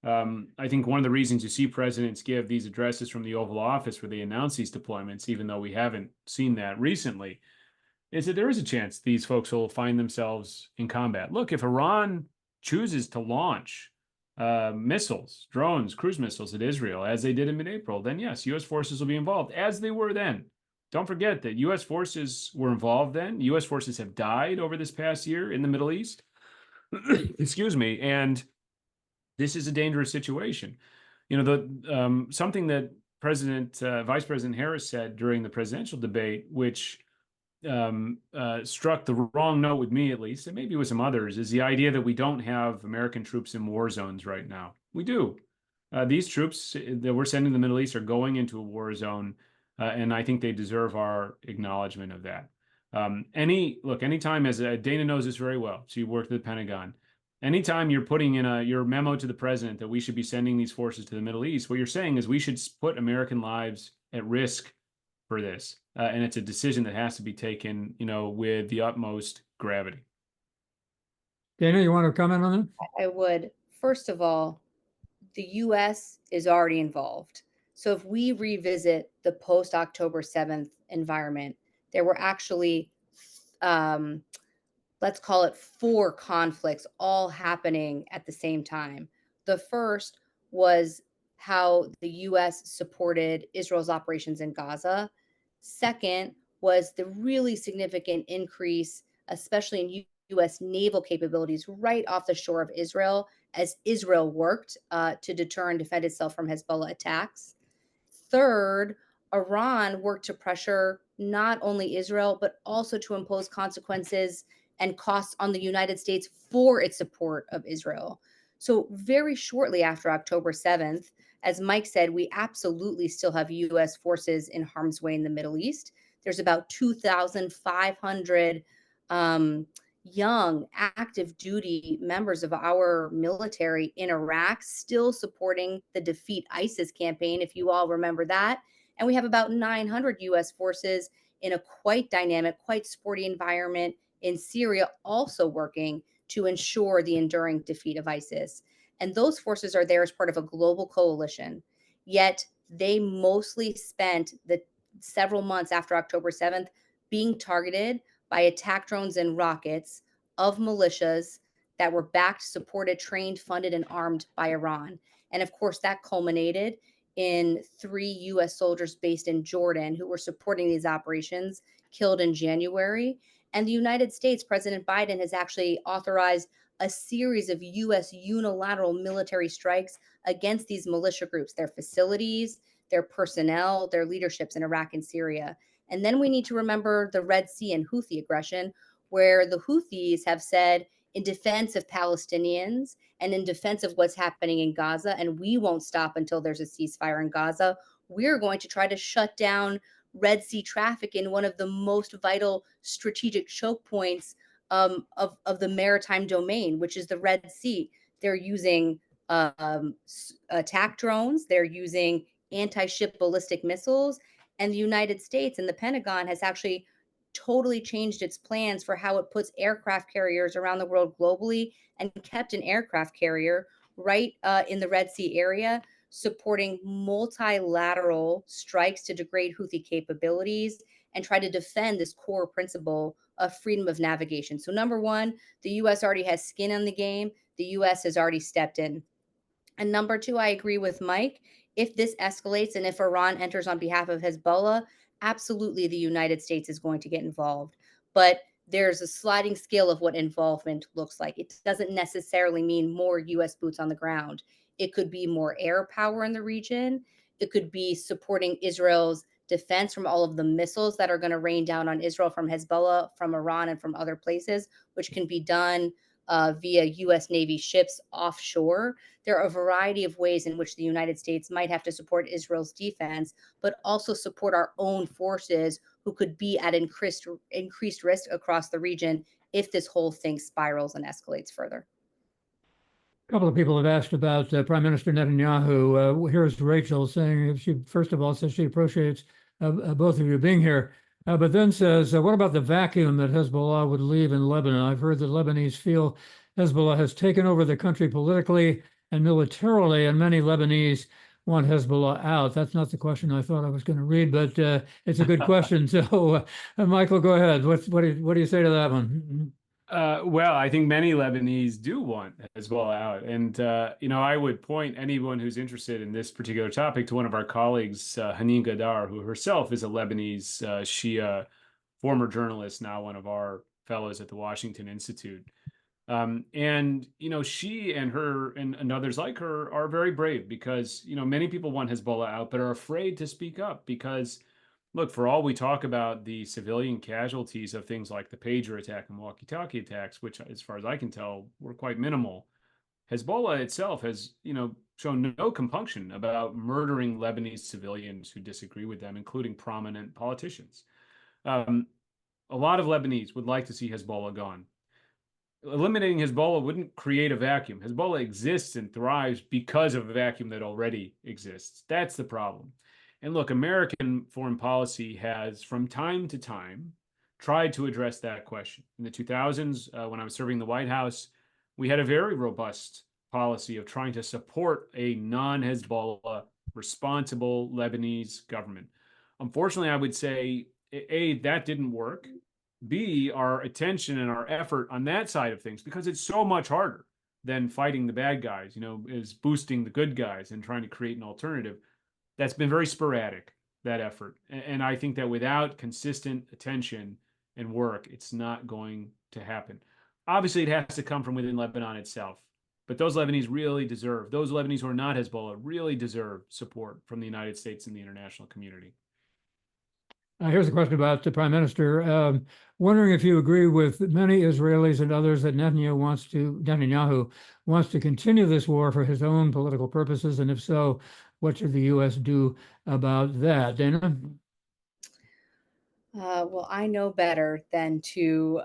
I think one of the reasons you see presidents give these addresses from the Oval Office where they announce these deployments, even though we haven't seen that recently, is that there is a chance these folks will find themselves in combat. Look, if Iran chooses to launch missiles, drones, cruise missiles at Israel, as they did in mid-April, then yes, U.S. forces will be involved, as they were then. Don't forget that U.S. forces were involved then. U.S. forces have died over this past year in the Middle East. Excuse me. And this is a dangerous situation. Something that Vice President Harris said during the presidential debate, which struck the wrong note with me, at least, and maybe with some others, is the idea that we don't have American troops in war zones right now. We do. These troops that we're sending to the Middle East are going into a war zone, and I think they deserve our acknowledgement of that. Anytime, as Dana knows this very well, she worked at the Pentagon, anytime you're putting in your memo to the president that we should be sending these forces to the Middle East, what you're saying is we should put American lives at risk for this. And it's a decision that has to be taken, with the utmost gravity.
Dana, you want to comment on that?
I would. First of all, the U.S. is already involved. So if we revisit the post-October 7th environment, there were actually, let's call it 4 conflicts all happening at the same time. The first was how the U.S. supported Israel's operations in Gaza. Second was the really significant increase, especially in U.S. naval capabilities right off the shore of Israel, as Israel worked to deter and defend itself from Hezbollah attacks. Third, Iran worked to pressure not only Israel, but also to impose consequences and costs on the United States for its support of Israel. So very shortly after October 7th, as Mike said, we absolutely still have U.S. forces in harm's way in the Middle East. There's about 2,500 young active duty members of our military in Iraq still supporting the Defeat ISIS campaign, if you all remember that. And we have about 900 U.S. forces in a quite dynamic, quite sporty environment in Syria, also working to ensure the enduring defeat of ISIS. And those forces are there as part of a global coalition. Yet they mostly spent the several months after October 7th being targeted by attack drones and rockets of militias that were backed, supported, trained, funded, and armed by Iran. And of course, that culminated in 3 U.S. soldiers based in Jordan who were supporting these operations killed in January. And the United States, President Biden has actually authorized a series of U.S. unilateral military strikes against these militia groups, their facilities, their personnel, their leaderships in Iraq and Syria. And then we need to remember the Red Sea and Houthi aggression, where the Houthis have said, in defense of Palestinians and in defense of what's happening in Gaza, and we won't stop until there's a ceasefire in Gaza, we're going to try to shut down Red Sea traffic in one of the most vital strategic choke points of the maritime domain, which is the Red Sea. They're using attack drones, they're using anti-ship ballistic missiles, and the United States and the Pentagon has actually totally changed its plans for how it puts aircraft carriers around the world globally, and kept an aircraft carrier right in the Red Sea area, supporting multilateral strikes to degrade Houthi capabilities and try to defend this core principle of freedom of navigation. So number one, the U.S. already has skin in the game. The U.S. has already stepped in. And number two, I agree with Mike. If this escalates and if Iran enters on behalf of Hezbollah, absolutely the United States is going to get involved. But there's a sliding scale of what involvement looks like. It doesn't necessarily mean more U.S. boots on the ground. It could be more air power in the region. It could be supporting Israel's defense from all of the missiles that are going to rain down on Israel from Hezbollah, from Iran, and from other places, which can be done via U.S. Navy ships offshore. There are a variety of ways in which the United States might have to support Israel's defense, but also support our own forces who could be at increased risk across the region if this whole thing spirals and escalates further.
A couple of people have asked about Prime Minister Netanyahu. Here's Rachel saying, she first of all says she appreciates both of you being here, but then says, what about the vacuum that Hezbollah would leave in Lebanon? I've heard that Lebanese feel Hezbollah has taken over the country politically and militarily, and many Lebanese want Hezbollah out. That's not the question I thought I was going to read, but it's a good question. So, Michael, go ahead. What do you say to that one?
Well, I think many Lebanese do want Hezbollah out. And, I would point anyone who's interested in this particular topic to one of our colleagues, Haneen Gadar, who herself is a Lebanese Shia former journalist, now one of our fellows at the Washington Institute. She and her and others like her are very brave because, many people want Hezbollah out, but are afraid to speak up because, look, for all we talk about the civilian casualties of things like the pager attack and walkie-talkie attacks, which, as far as I can tell, were quite minimal, Hezbollah itself has, shown no compunction about murdering Lebanese civilians who disagree with them, including prominent politicians. A lot of Lebanese would like to see Hezbollah gone. Eliminating Hezbollah wouldn't create a vacuum. Hezbollah exists and thrives because of a vacuum that already exists. That's the problem. And look, American foreign policy has, from time to time, tried to address that question. In the 2000s, when I was serving the White House, we had a very robust policy of trying to support a non-Hezbollah, responsible Lebanese government. Unfortunately, I would say, A, that didn't work. B, our attention and our effort on that side of things, because it's so much harder than fighting the bad guys, is boosting the good guys and trying to create an alternative. That's been very sporadic, that effort. And I think that without consistent attention and work, it's not going to happen. Obviously, it has to come from within Lebanon itself. But those Lebanese who are not Hezbollah really deserve support from the United States and the international community.
Here's a question about the Prime Minister. Wondering if you agree with many Israelis and others that Netanyahu wants to continue this war for his own political purposes, and if so, what should the U.S. do about that? Dana?
Well, I know better than to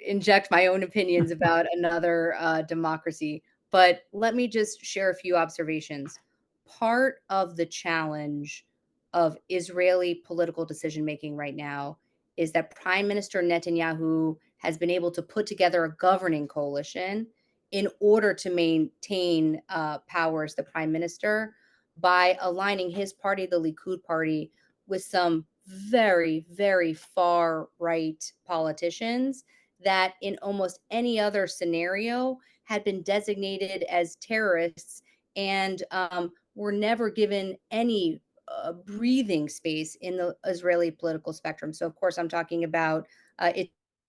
inject my own opinions about another democracy, but let me just share a few observations. Part of the challenge of Israeli political decision making right now is that Prime Minister Netanyahu has been able to put together a governing coalition in order to maintain power as the prime minister by aligning his party, the Likud party, with some very, very far right politicians that in almost any other scenario had been designated as terrorists and were never given any breathing space in the Israeli political spectrum. So, of course, I'm talking about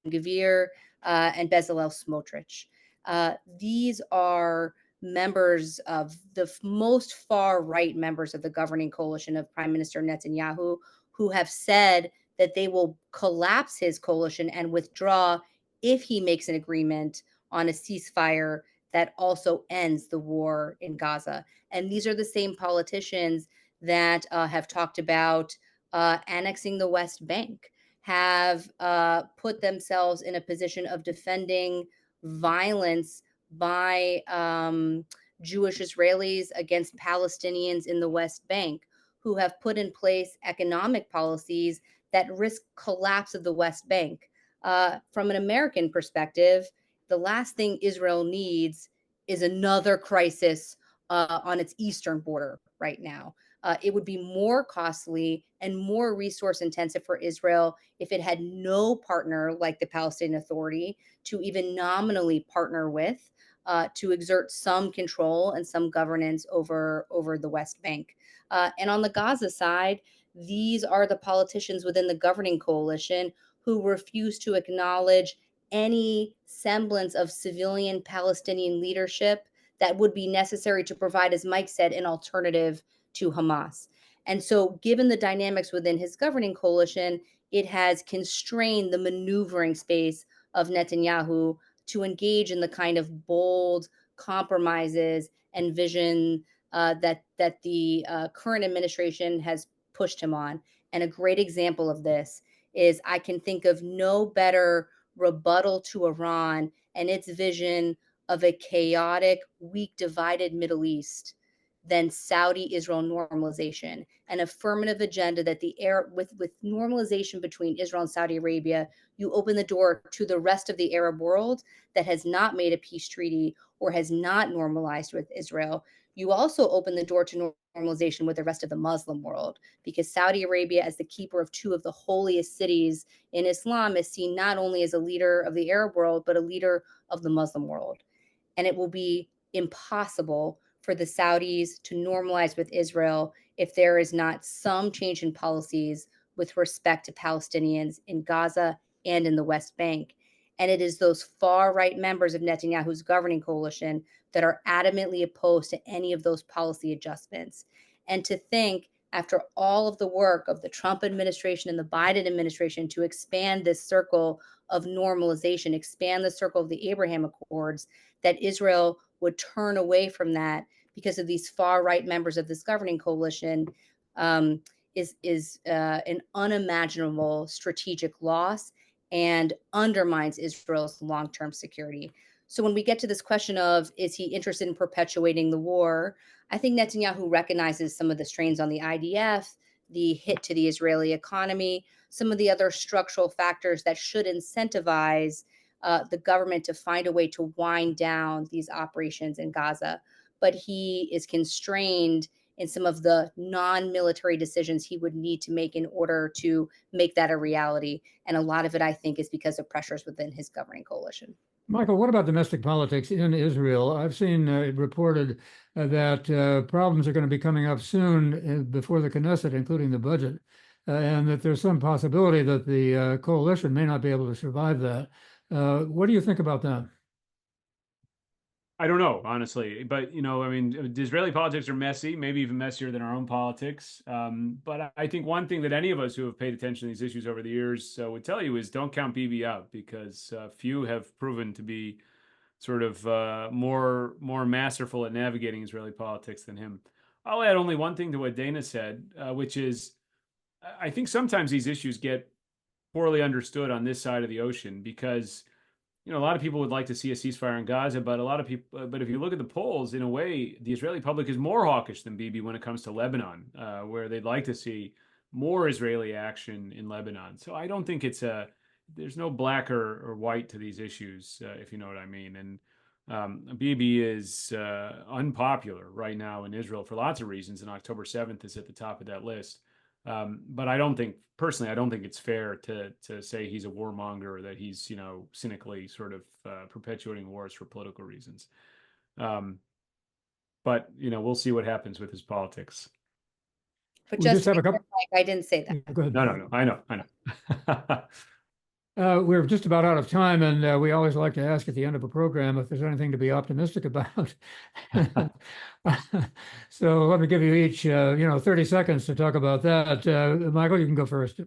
Gvir and Bezalel Smotrich. These are members of the most far right members of the governing coalition of Prime Minister Netanyahu, who have said that they will collapse his coalition and withdraw if he makes an agreement on a ceasefire that also ends the war in Gaza. And these are the same politicians that have talked about annexing the West Bank, have put themselves in a position of defending violence by Jewish Israelis against Palestinians in the West Bank, who have put in place economic policies that risk collapse of the West Bank. From an American perspective, the last thing Israel needs is another crisis on its eastern border right now. It would be more costly and more resource intensive for Israel if it had no partner like the Palestinian Authority to even nominally partner with to exert some control and some governance over the West Bank. And on the Gaza side, these are the politicians within the governing coalition who refuse to acknowledge any semblance of civilian Palestinian leadership that would be necessary to provide, as Mike said, an alternative to Hamas. And so, given the dynamics within his governing coalition, it has constrained the maneuvering space of Netanyahu to engage in the kind of bold compromises and vision that the current administration has pushed him on. And a great example of this is I can think of no better rebuttal to Iran and its vision of a chaotic, weak, divided Middle East than Saudi-Israel normalization, an affirmative agenda that with normalization between Israel and Saudi Arabia, you open the door to the rest of the Arab world that has not made a peace treaty or has not normalized with Israel. You also open the door to normalization with the rest of the Muslim world, because Saudi Arabia, as the keeper of two of the holiest cities in Islam, is seen not only as a leader of the Arab world, but a leader of the Muslim world. And it will be impossible for the Saudis to normalize with Israel if there is not some change in policies with respect to Palestinians in Gaza and in the West Bank. And it is those far right members of Netanyahu's governing coalition that are adamantly opposed to any of those policy adjustments. And to think, after all of the work of the Trump administration and the Biden administration to expand this circle of normalization, expand the circle of the Abraham Accords, that Israel would turn away from that because of these far right members of this governing coalition is an unimaginable strategic loss and undermines Israel's long-term security. So when we get to this question of, is he interested in perpetuating the war? I think Netanyahu recognizes some of the strains on the IDF, the hit to the Israeli economy, some of the other structural factors that should incentivize the government to find a way to wind down these operations in Gaza. But he is constrained in some of the non-military decisions he would need to make in order to make that a reality. And a lot of it, I think, is because of pressures within his governing coalition.
Michael, what about domestic politics in Israel? I've seen it reported that problems are going to be coming up soon before the Knesset, including the budget, and that there's some possibility that the coalition may not be able to survive that. What do you think about that?
I don't know, honestly, but I mean, the Israeli politics are messy, maybe even messier than our own politics. But I think one thing that any of us who have paid attention to these issues over the years would tell you is don't count Bibi out, because few have proven to be sort of more masterful at navigating Israeli politics than him. I'll add only one thing to what Dana said, which is I think sometimes these issues get poorly understood on this side of the ocean, because a lot of people would like to see a ceasefire in Gaza, but if you look at the polls, in a way, the Israeli public is more hawkish than Bibi when it comes to Lebanon, where they'd like to see more Israeli action in Lebanon. So I don't think there's no black or white to these issues, if you know what I mean. And Bibi is unpopular right now in Israel for lots of reasons, and October 7th is at the top of that list. But I don't think it's fair to say he's a warmonger, or that he's, cynically sort of perpetuating wars for political reasons. But we'll see what happens with his politics.
But
We
just
just have a couple.
I didn't say that.
Go ahead.
No, I know.
We're just about out of time, and we always like to ask at the end of a program if there's anything to be optimistic about. So let me give you each, 30 seconds to talk about that. Michael, you can go first.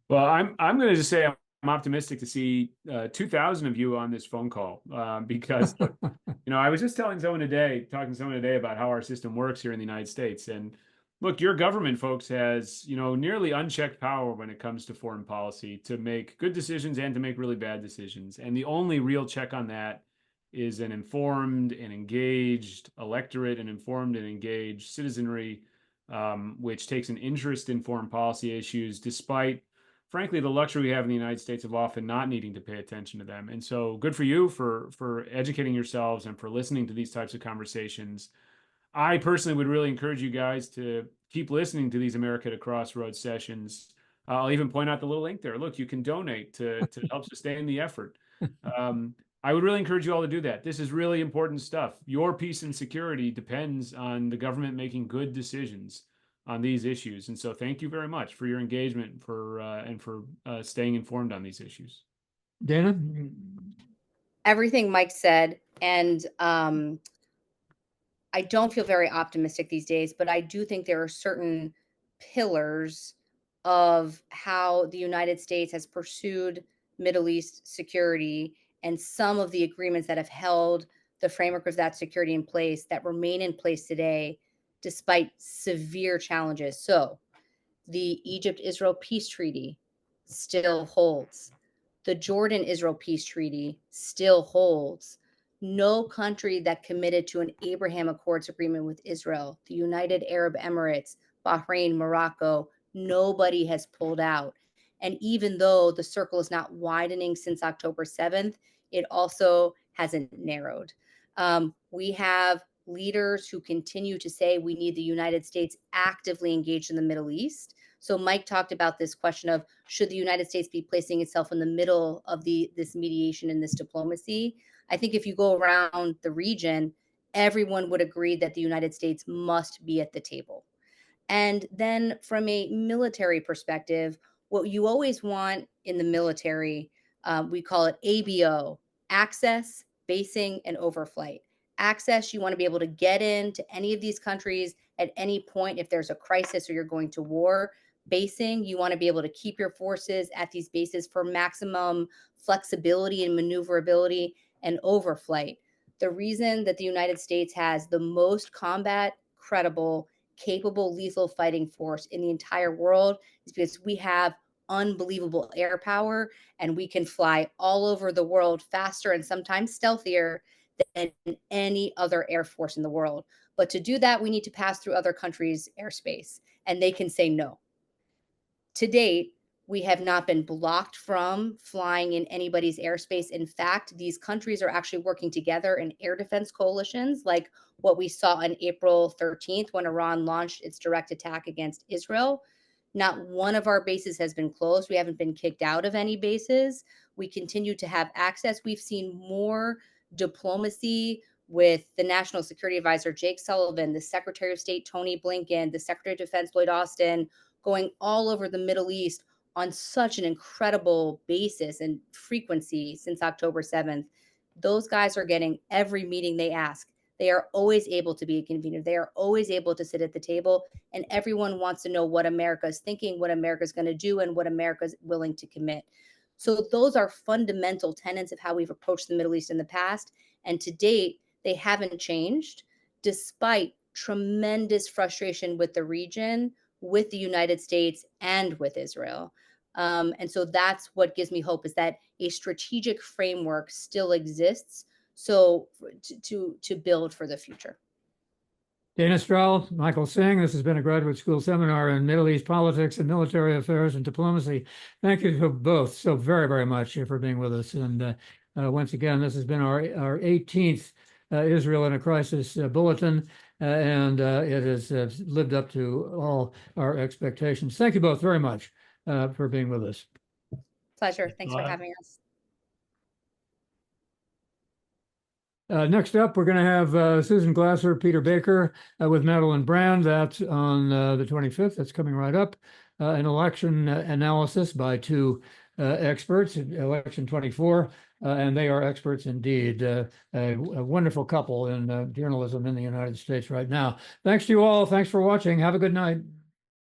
Well, I'm going to just say I'm optimistic to see 2,000 of you on this phone call, because I was just talking to someone today about how our system works here in the United States. And look, your government, folks, has nearly unchecked power when it comes to foreign policy, to make good decisions and to make really bad decisions. And the only real check on that is an informed and engaged electorate, an informed and engaged citizenry, which takes an interest in foreign policy issues, despite, frankly, the luxury we have in the United States of often not needing to pay attention to them. And so good for you for educating yourselves and for listening to these types of conversations. I personally would really encourage you guys to keep listening to these America to Crossroads sessions. I'll even point out the little link there. Look, you can donate to help sustain the effort. I would really encourage you all to do that. This is really important stuff. Your peace and security depends on the government making good decisions on these issues. And so thank you very much for your engagement and for staying informed on these issues.
Dana?
Everything Mike said. And I don't feel very optimistic these days, but I do think there are certain pillars of how the United States has pursued Middle East security and some of the agreements that have held the framework of that security in place that remain in place today despite severe challenges. So, the Egypt-Israel peace treaty still holds. The Jordan-Israel peace treaty still holds. No country that committed to an Abraham Accords agreement with Israel, the United Arab Emirates, Bahrain, Morocco, nobody has pulled out. And even though the circle is not widening since October 7th, it also hasn't narrowed. We have leaders who continue to say we need the United States actively engaged in the Middle East. So Mike talked about this question of should the United States be placing itself in the middle of this mediation and this diplomacy? I think if you go around the region, everyone would agree that the United States must be at the table. And then from a military perspective, what you always want in the military, we call it ABO, access, basing, and overflight. Access, you want to be able to get into any of these countries at any point if there's a crisis or you're going to war. Basing, you want to be able to keep your forces at these bases for maximum flexibility and maneuverability. And overflight. The reason that the United States has the most combat credible, capable, lethal fighting force in the entire world is because we have unbelievable air power and we can fly all over the world faster and sometimes stealthier than any other air force in the world. But to do that, we need to pass through other countries' airspace, and they can say no. To date, we have not been blocked from flying in anybody's airspace. In fact, these countries are actually working together in air defense coalitions, like what we saw on April 13th when Iran launched its direct attack against Israel. Not one of our bases has been closed. We haven't been kicked out of any bases. We continue to have access. We've seen more diplomacy with the National Security Advisor, Jake Sullivan, the Secretary of State, Tony Blinken, the Secretary of Defense, Lloyd Austin, going all over the Middle East on such an incredible basis and frequency since October 7th. Those guys are getting every meeting they ask. They are always able to be a convener. They are always able to sit at the table, and everyone wants to know what America is thinking, what America is going to do, and what America is willing to commit. So those are fundamental tenets of how we've approached the Middle East in the past. And to date, they haven't changed despite tremendous frustration with the region, with the United States, and with Israel. And so that's what gives me hope, is that a strategic framework still exists so to build for the future.
Dana Stroul, Michael Singh, this has been a graduate school seminar in Middle East politics and military affairs and diplomacy. Thank you to both so very, very much for being with us. And once again, this has been our 18th Israel in a Crisis bulletin, and it has lived up to all our expectations. Thank you both very much for being with us.
Pleasure. Thanks for having us.
Next up, we're going to have Susan Glasser, Peter Baker with Madeline Brand. That's on the 25th. That's coming right up. An election analysis by two experts, election 24, and they are experts indeed. A wonderful couple in journalism in the United States right now. Thanks to you all. Thanks for watching. Have a good night.